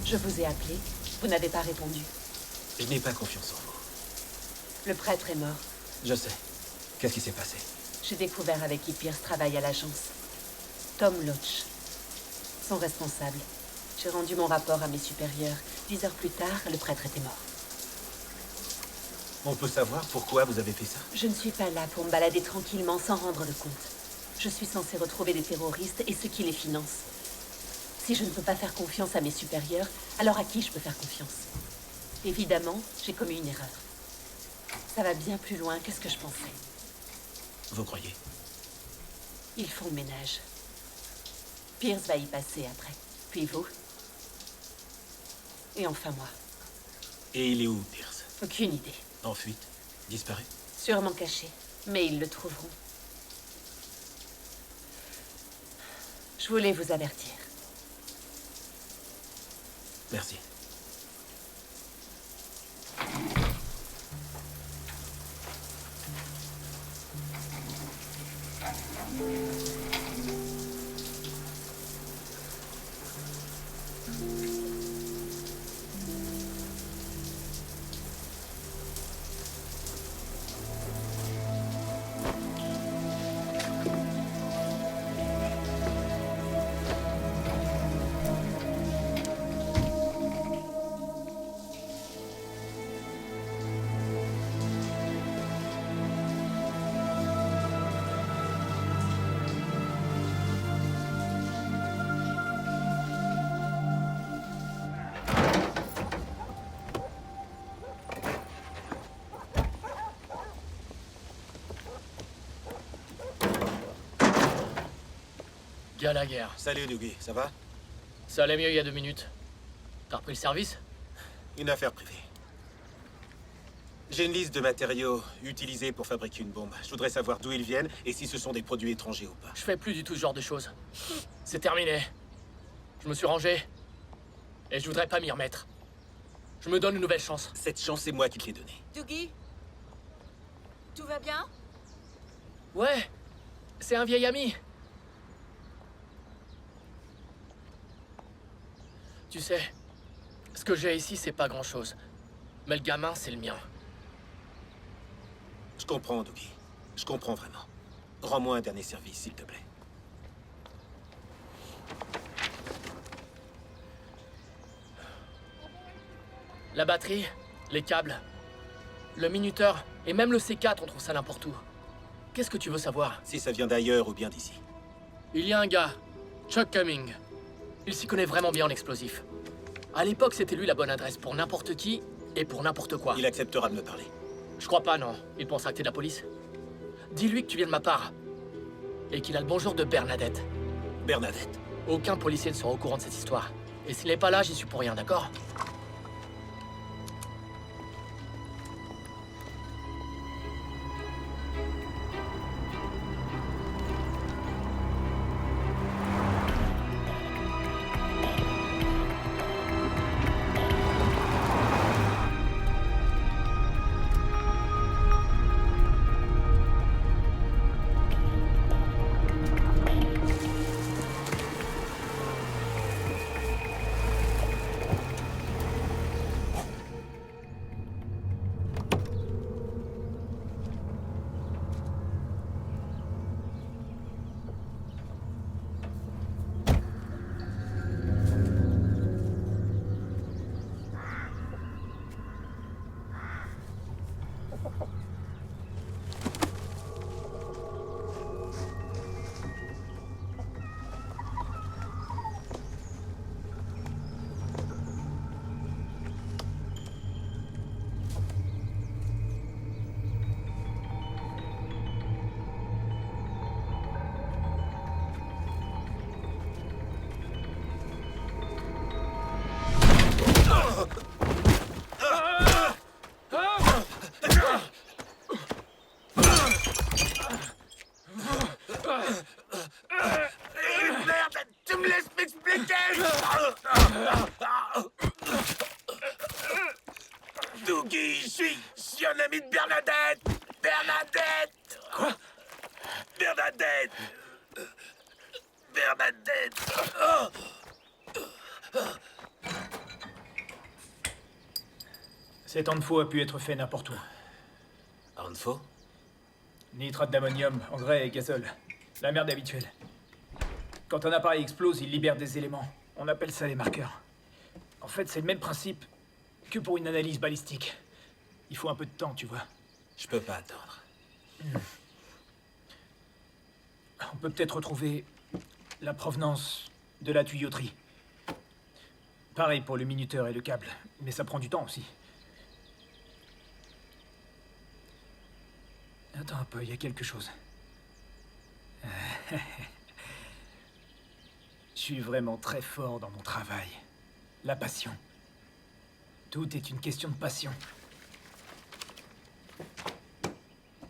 Je vous ai appelé. Vous n'avez pas répondu. Je n'ai pas confiance en vous. Le prêtre est mort. Je sais. Qu'est-ce qui s'est passé? J'ai découvert avec qui Pierce travaille à l'agence. Tom Loach. Son responsable. J'ai rendu mon rapport à mes supérieurs. 10 heures plus tard, le prêtre était mort. On peut savoir pourquoi vous avez fait ça? Je ne suis pas là pour me balader tranquillement sans rendre de compte. Je suis censée retrouver les terroristes et ceux qui les financent. Si je ne peux pas faire confiance à mes supérieurs, alors à qui je peux faire confiance? Évidemment, j'ai commis une erreur. Ça va bien plus loin que ce que je pensais. Vous croyez? Ils font le ménage. Pierce va y passer après. Puis vous. Et enfin moi. Et il est où, Pierce? Aucune idée. En fuite? Disparu? Sûrement caché. Mais ils le trouveront. Je voulais vous avertir. Merci. Gallagher. Salut, Dougie. Ça va? Ça allait mieux il y a 2 minutes. T'as repris le service? Une affaire privée. J'ai une liste de matériaux utilisés pour fabriquer une bombe. Je voudrais savoir d'où ils viennent et si ce sont des produits étrangers ou pas. Je fais plus du tout ce genre de choses. C'est terminé. Je me suis rangé. Et je voudrais pas m'y remettre. Je me donne une nouvelle chance. Cette chance, c'est moi qui te l'ai donnée. Dougie? Tout va bien? Ouais. C'est un vieil ami. Tu sais, ce que j'ai ici, c'est pas grand-chose. Mais le gamin, c'est le mien. Je comprends, Dougie. Je comprends vraiment. Rends-moi un dernier service, s'il te plaît. La batterie, les câbles, le minuteur et même le C4, on trouve ça n'importe où. Qu'est-ce que tu veux savoir? Si ça vient d'ailleurs ou bien d'ici. Il y a un gars, Chuck Cumming. Il s'y connaît vraiment bien en explosifs. À l'époque, c'était lui la bonne adresse pour n'importe qui et pour n'importe quoi. Il acceptera de me parler. Je crois pas, non. Il pensera que t'es de la police. Dis-lui que tu viens de ma part. Et qu'il a le bonjour de Bernadette. Bernadette? Aucun policier ne sera au courant de cette histoire. Et s'il n'est pas là, j'y suis pour rien, d'accord? Merde, tu me laisses m'expliquer! Dougie, je suis un ami de Bernadette! Bernadette! Quoi? Bernadette! Bernadette! Cet Anfo a pu être fait n'importe où. Anfo? Nitrate d'ammonium, engrais et gazole. La merde habituelle. Quand un appareil explose, il libère des éléments. On appelle ça les marqueurs. En fait, c'est le même principe que pour une analyse balistique. Il faut un peu de temps, tu vois. Je peux pas attendre. On peut peut-être retrouver la provenance de la tuyauterie. Pareil pour le minuteur et le câble, mais ça prend du temps aussi. Attends un peu, il y a quelque chose. Je suis vraiment très fort dans mon travail. La passion. Tout est une question de passion.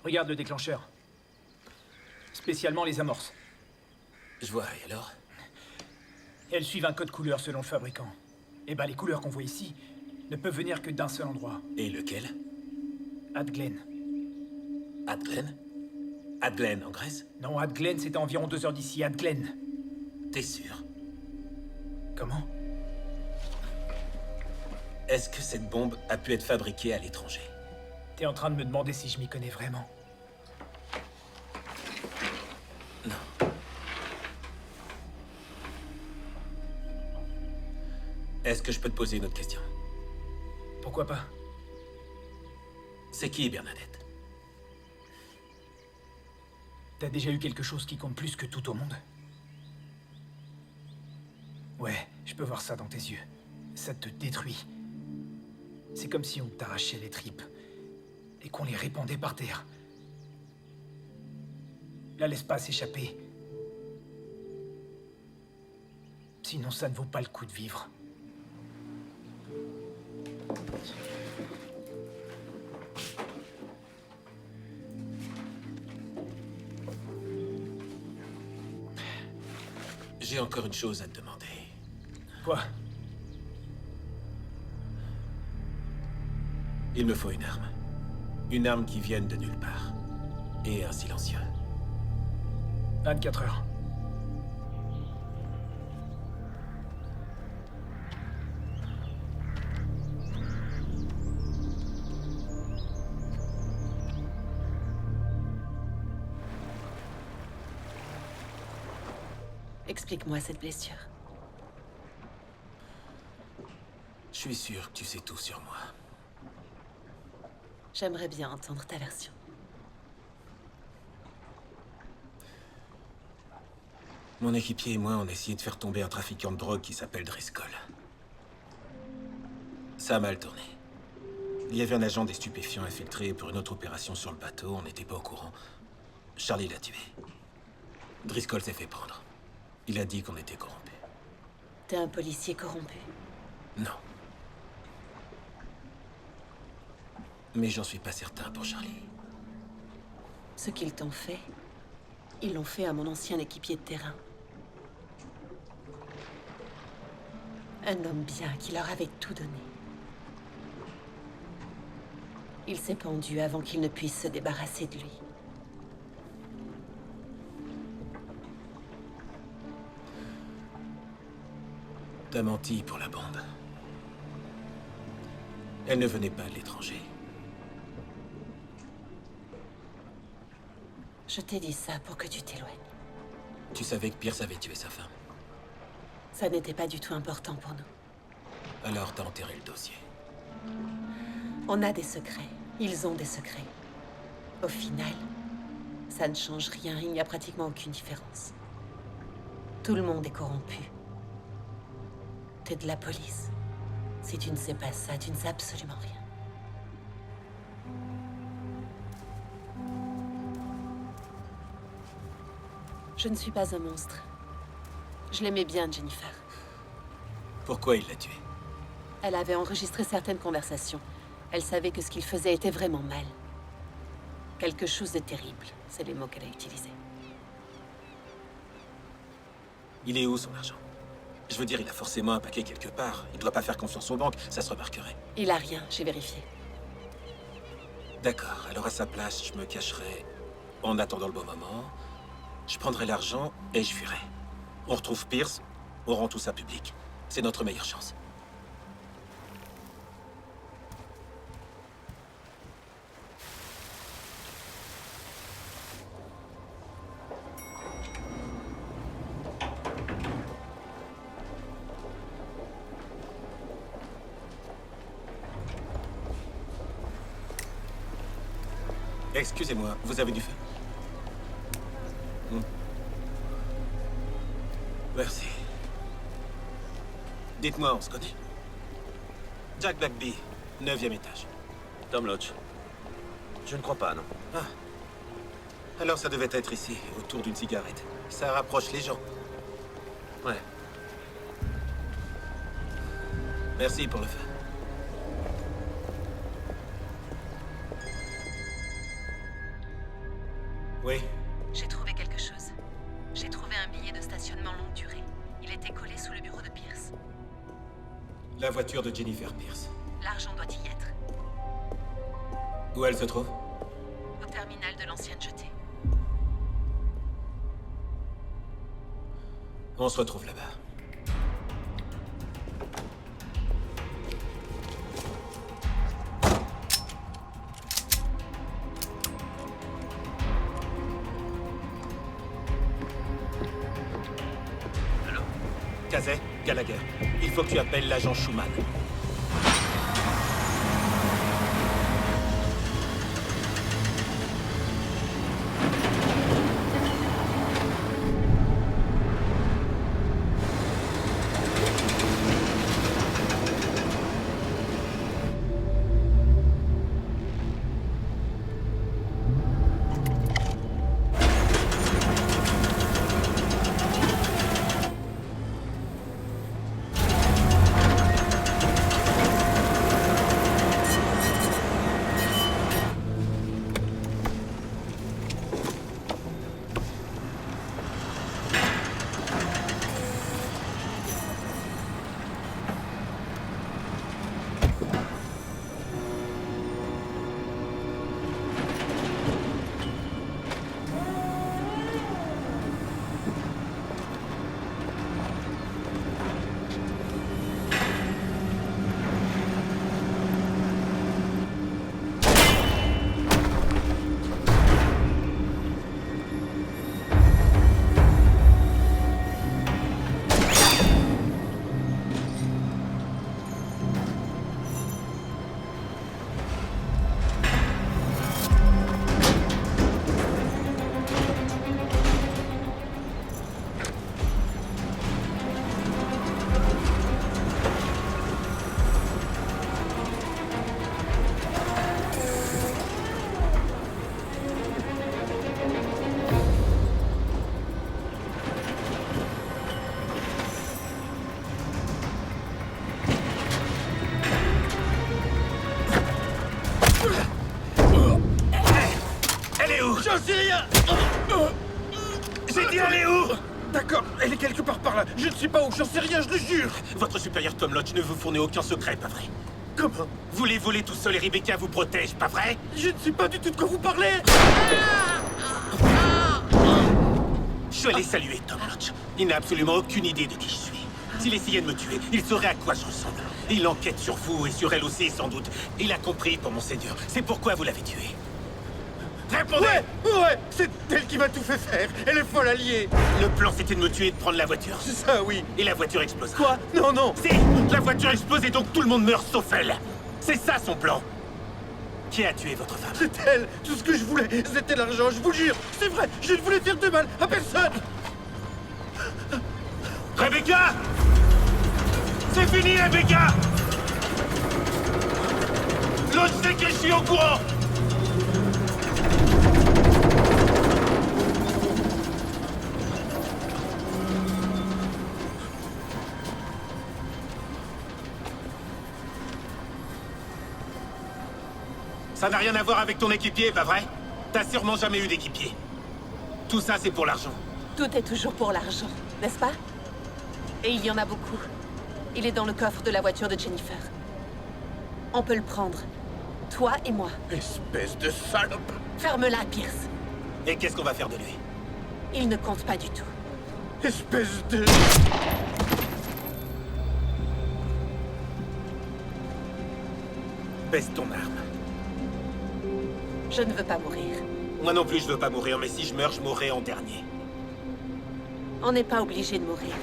Regarde le déclencheur. Spécialement les amorces. Je vois, et alors? Elles suivent un code couleur selon le fabricant. Et ben les couleurs qu'on voit ici ne peuvent venir que d'un seul endroit. Et lequel? Adglen. Adglen? Adglen, en Grèce? Non, Adglen, c'était environ 2 heures d'ici. Adglen. T'es sûr? Comment? Est-ce que cette bombe a pu être fabriquée à l'étranger? T'es en train de me demander si je m'y connais vraiment. Non. Est-ce que je peux te poser une autre question? Pourquoi pas? C'est qui Bernadette? T'as déjà eu quelque chose qui compte plus que tout au monde? Ouais, je peux voir ça dans tes yeux. Ça te détruit. C'est comme si on t'arrachait les tripes et qu'on les répandait par terre. La laisse pas s'échapper. Sinon, ça ne vaut pas le coup de vivre. J'ai encore une chose à te demander. Quoi? Il me faut une arme. Une arme qui vienne de nulle part. Et un silencieux. 24 heures. Explique-moi cette blessure. Je suis sûr que tu sais tout sur moi. J'aimerais bien entendre ta version. Mon équipier et moi, on a essayé de faire tomber un trafiquant de drogue qui s'appelle Driscoll. Ça a mal tourné. Il y avait un agent des stupéfiants infiltré pour une autre opération sur le bateau, on n'était pas au courant. Charlie l'a tué. Driscoll s'est fait prendre. Il a dit qu'on était corrompus. T'es un policier corrompu. Non. Mais j'en suis pas certain pour Charlie. Ce qu'ils t'ont fait, ils l'ont fait à mon ancien équipier de terrain. Un homme bien qui leur avait tout donné. Il s'est pendu avant qu'il ne puisse se débarrasser de lui. T'as menti pour la bande. Elle ne venait pas de l'étranger. Je t'ai dit ça pour que tu t'éloignes. Tu savais que Pierce avait tué sa femme. Ça n'était pas du tout important pour nous. Alors t'as enterré le dossier. On a des secrets. Ils ont des secrets. Au final, ça ne change rien. Il n'y a pratiquement aucune différence. Tout le monde est corrompu. T'es de la police. Si tu ne sais pas ça, tu ne sais absolument rien. Je ne suis pas un monstre. Je l'aimais bien, Jennifer. Pourquoi il l'a tué? Elle avait enregistré certaines conversations. Elle savait que ce qu'il faisait était vraiment mal. Quelque chose de terrible, c'est les mots qu'elle a utilisés. Il est où son argent? Je veux dire, il a forcément un paquet quelque part. Il doit pas faire confiance aux banques, ça se remarquerait. Il a rien, j'ai vérifié. D'accord, alors à sa place, je me cacherai en attendant le bon moment. Je prendrai l'argent et je fuirai. On retrouve Pierce, on rend tout ça public. C'est notre meilleure chance. Excusez-moi, vous avez du feu? Merci. Dites-moi, on se connaît? Jack Blackby, 9e étage. Tom Lodge. Je ne crois pas, non. Ah. Alors ça devait être ici, autour d'une cigarette. Ça rapproche les gens. Ouais. Merci pour le feu. Oui. J'ai trouvé quelque chose. J'ai trouvé un billet de stationnement longue durée. Il était collé sous le bureau de Pierce. La voiture de Jennifer Pierce. L'argent doit y être. Où elle se trouve? Au terminal de l'ancienne jetée. On se retrouve là-bas. Allô? Casey, Gallagher, il faut que tu appelles l'agent Schumann. J'en sais rien. J'ai dit aller où? D'accord, elle est quelque part par là. Je ne sais pas où, j'en sais rien, je le jure. Votre supérieur Tom Lodge ne vous fournit aucun secret, pas vrai? Comment? Vous les volez tout seul et Rebecca vous protège, pas vrai? Je ne sais pas du tout de quoi vous parlez. Je suis allé saluer Tom Lodge. Il n'a absolument aucune idée de qui je suis. S'il essayait de me tuer, il saurait à quoi je ressemble. Il enquête sur vous et sur elle aussi, sans doute. Il a compris pour mon seigneur. C'est pourquoi vous l'avez tué. Répondez! Ouais, c'est elle qui m'a tout fait faire. Elle est folle alliée. Le plan, c'était de me tuer et de prendre la voiture. C'est ça, oui. Et la voiture explose. Quoi? Non, non. Si! La voiture explose et donc tout le monde meurt sauf elle. C'est ça son plan. Qui a tué votre femme? C'est elle. Tout ce que je voulais, c'était l'argent, je vous le jure. C'est vrai, je ne voulais faire de mal à personne. Rebecca! C'est fini, Rebecca! L'autre sait que je suis au courant! Ça n'a rien à voir avec ton équipier, pas vrai? T'as sûrement jamais eu d'équipier. Tout ça, c'est pour l'argent. Tout est toujours pour l'argent, n'est-ce pas? Et il y en a beaucoup. Il est dans le coffre de la voiture de Jennifer. On peut le prendre. Toi et moi. Espèce de salope! Ferme-la, Pierce. Et qu'est-ce qu'on va faire de lui? Il ne compte pas du tout. Espèce de... Baisse ton arme. Je ne veux pas mourir. Moi non plus, je veux pas mourir, mais si je meurs, je mourrai en dernier. On n'est pas obligé de mourir.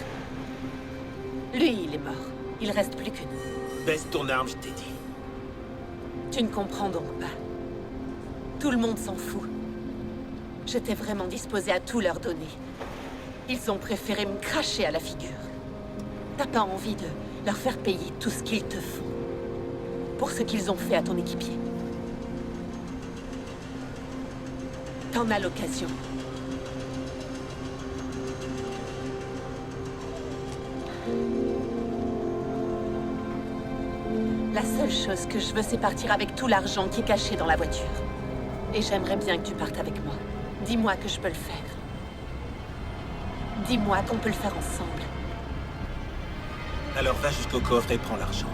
Lui, il est mort. Il reste plus que nous. Baisse ton arme, je t'ai dit. Tu ne comprends donc pas. Tout le monde s'en fout. J'étais vraiment disposée à tout leur donner. Ils ont préféré me cracher à la figure. T'as pas envie de leur faire payer tout ce qu'ils te font pour ce qu'ils ont fait à ton équipier. T'en as l'occasion. La seule chose que je veux, c'est partir avec tout l'argent qui est caché dans la voiture. Et j'aimerais bien que tu partes avec moi. Dis-moi que je peux le faire. Dis-moi qu'on peut le faire ensemble. Alors va jusqu'au coffre et prends l'argent.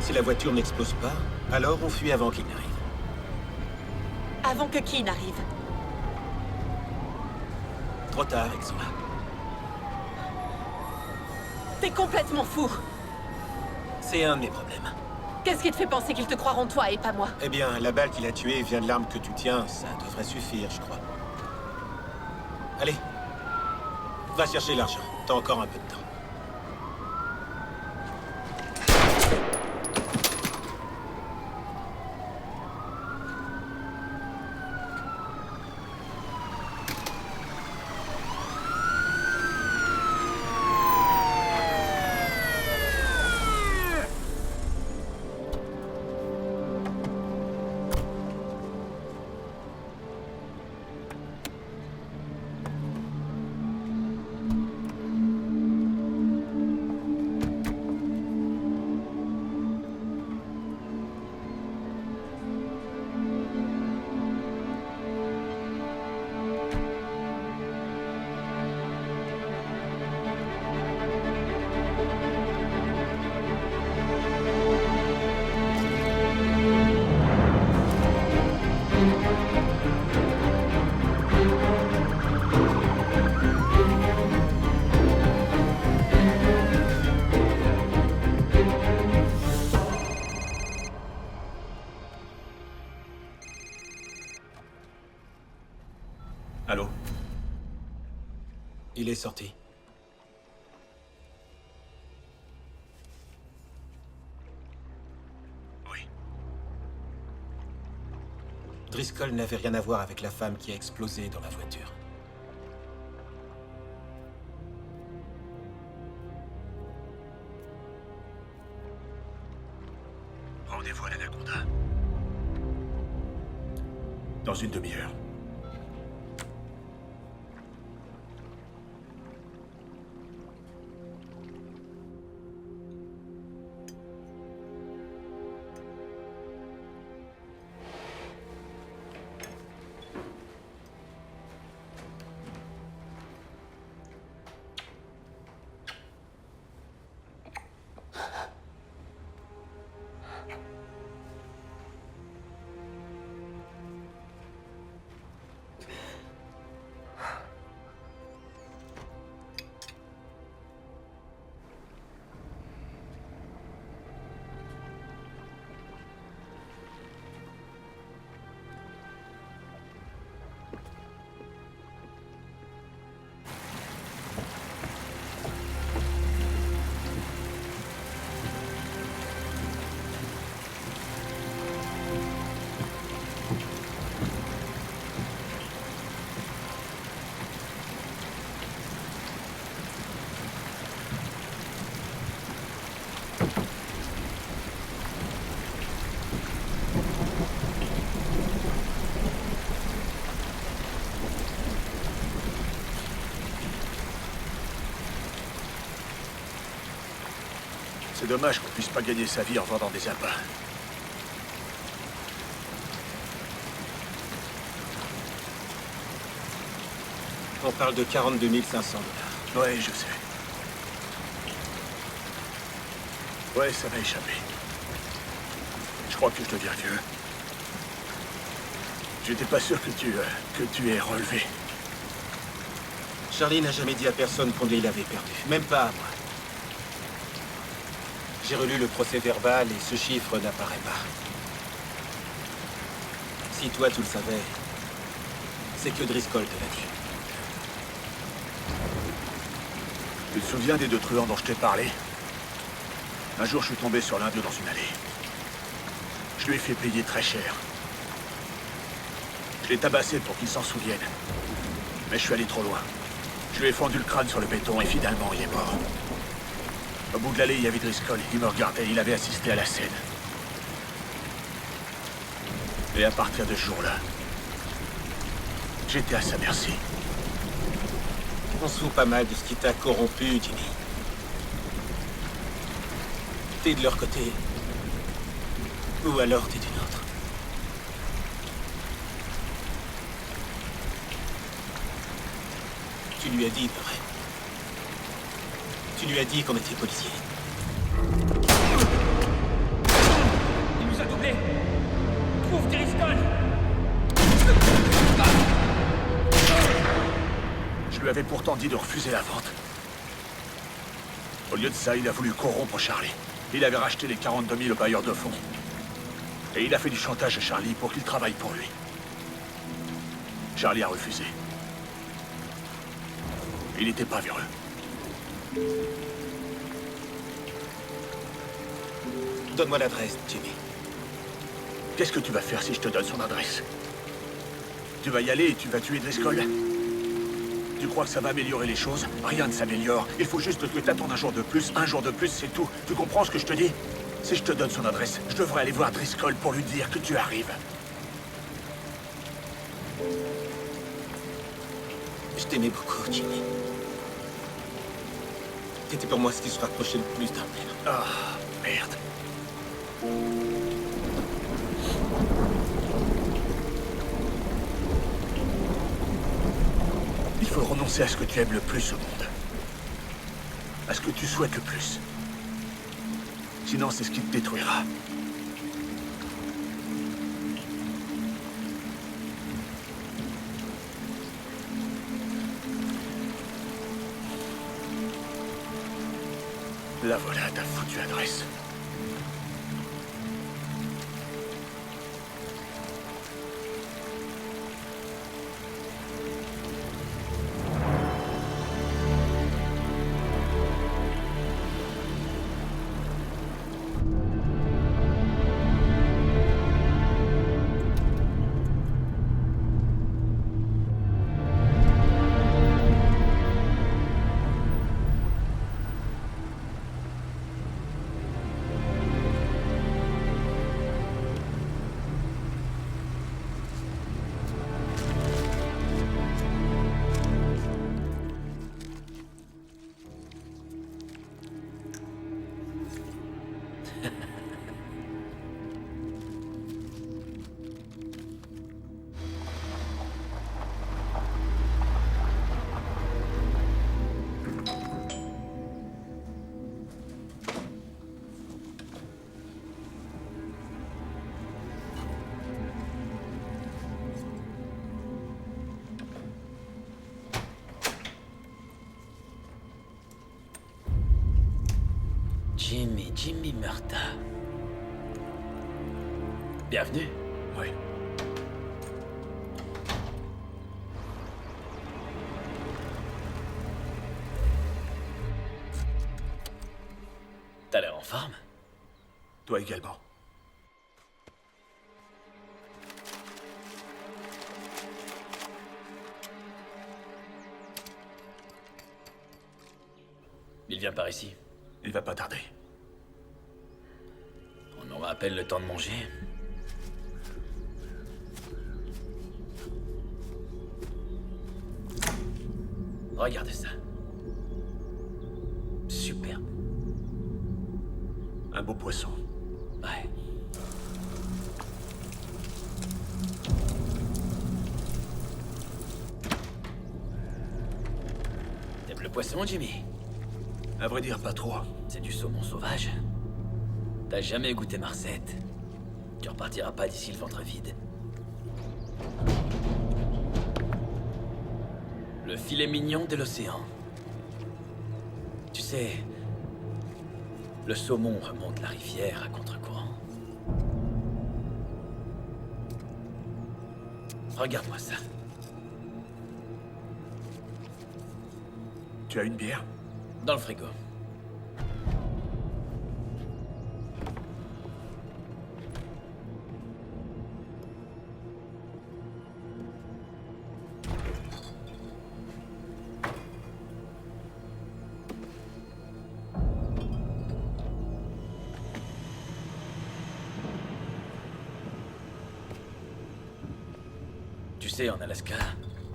Si la voiture n'explose pas, alors on fuit avant qu'il n'arrive. Avant que qui n'arrive? Trop tard, Exola. T'es complètement fou. C'est un de mes problèmes. Qu'est-ce qui te fait penser qu'ils te croiront toi et pas moi? Eh bien, la balle qui l'a tué vient de l'arme que tu tiens. Ça devrait suffire, je crois. Allez. Va chercher l'argent. T'as encore un peu de temps. Allô? Il est sorti. Oui. Driscoll n'avait rien à voir avec la femme qui a explosé dans la voiture. Rendez-vous à l'Anaconda. Dans une demi-heure. C'est dommage qu'on puisse pas gagner sa vie en vendant des appâts. On parle de 42 500 $. Ouais, je sais. Ouais, ça m'a échappé. Je crois que je deviens vieux. J'étais pas sûr que tu aies relevé. Charlie n'a jamais dit à personne combien il avait perdu. Même pas à moi. J'ai relu le procès-verbal et ce chiffre n'apparaît pas. Si toi tu le savais, c'est que Driscoll te l'a dit. Tu te souviens des deux truands dont je t'ai parlé? Un jour, je suis tombé sur l'un d'eux dans une allée. Je lui ai fait payer très cher. Je l'ai tabassé pour qu'il s'en souvienne. Mais je suis allé trop loin. Je lui ai fendu le crâne sur le béton et finalement il est mort. Au bout de l'allée, il y avait Driscoll. Il me regardait, il avait assisté à la scène. Et à partir de ce jour-là, j'étais à sa merci. On se fout pas mal de ce qui t'a corrompu, Jimmy. T'es de leur côté. Ou alors t'es d'une autre. Tu lui as dit, pas vrai? Tu lui as dit qu'on était policiers. Il nous a doublés. Trouve Driscoll. Je lui avais pourtant dit de refuser la vente. Au lieu de ça, il a voulu corrompre Charlie. Il avait racheté les 42 000 au bailleur de fonds. Et il a fait du chantage à Charlie pour qu'il travaille pour lui. Charlie a refusé. Il n'était pas véreux. Donne-moi l'adresse, Jimmy. Qu'est-ce que tu vas faire si je te donne son adresse? Tu vas y aller et tu vas tuer Driscoll? Tu crois que ça va améliorer les choses? Rien ne s'améliore. Il faut juste que tu attendes un jour de plus, c'est tout. Tu comprends ce que je te dis? Si je te donne son adresse, je devrais aller voir Driscoll pour lui dire que tu arrives. Je t'aimais beaucoup, Jimmy. T'étais pour moi ce qui se rapprochait le plus d'un père. Ah, merde. Il faut renoncer à ce que tu aimes le plus au monde. À ce que tu souhaites le plus. Sinon, c'est ce qui te détruira. La voilà, ta foutue adresse. Jimmy Murta. Bienvenue. Oui. T'as l'air en forme. Toi également. Il vient par ici. Il va pas tarder. On aura à peine le temps de manger. Regardez ça. Superbe. Un beau poisson. Ouais. T'aimes le poisson, Jimmy? À vrai dire, pas trop. C'est du saumon sauvage. T'as jamais goûté marcette. Tu repartiras pas d'ici le ventre vide. Le filet mignon de l'océan. Tu sais, le saumon remonte la rivière à contre-courant. Regarde-moi ça. Tu as une bière? Dans le frigo. sais, en Alaska,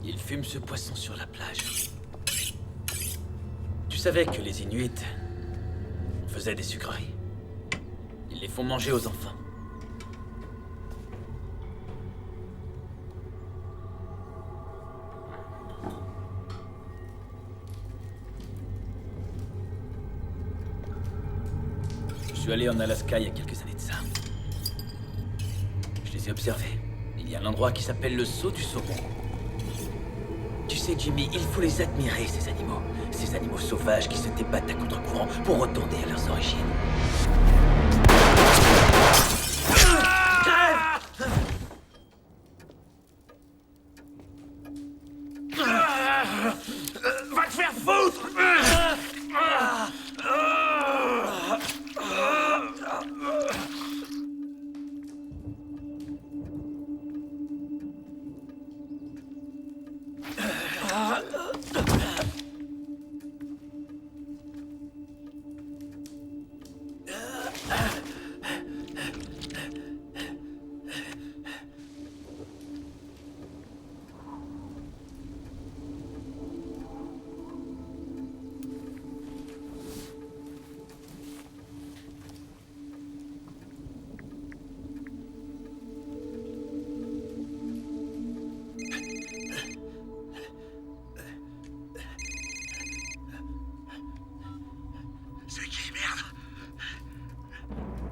ils fument ce poisson sur la plage. Tu savais que les Inuits faisaient des sucreries. Ils les font manger aux enfants. Je suis allé en Alaska il y a quelques années de ça. Je les ai observés. Il y a un endroit qui s'appelle le Saut du Saumon. Tu sais, Jimmy, il faut les admirer, ces animaux. Ces animaux sauvages qui se débattent à contre-courant pour retourner à leurs origines. Va te faire foutre!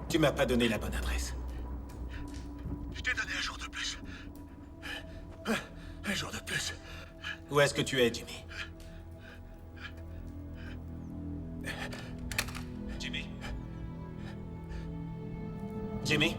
Tu m'as pas donné la bonne adresse. Je t'ai donné un jour de plus. Un jour de plus. Où est-ce que tu es, Jimmy? Jimmy? Jimmy?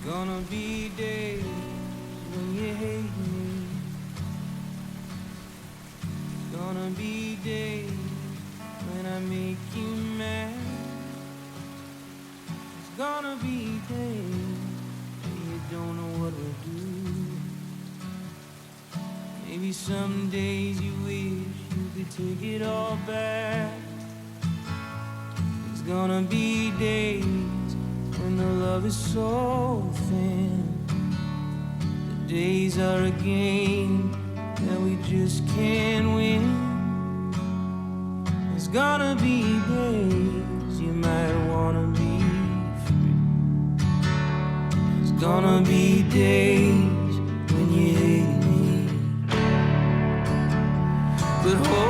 Gonna be days when you hate me. Gonna be days when I make you mad. It's gonna be days when you don't know what to do. Maybe some days you wish you could take it all back. It's gonna be days when the love is so thin. The days are a game that we just can't win. There's gonna be days you might wanna be free. There's gonna be days when you hate me. But hold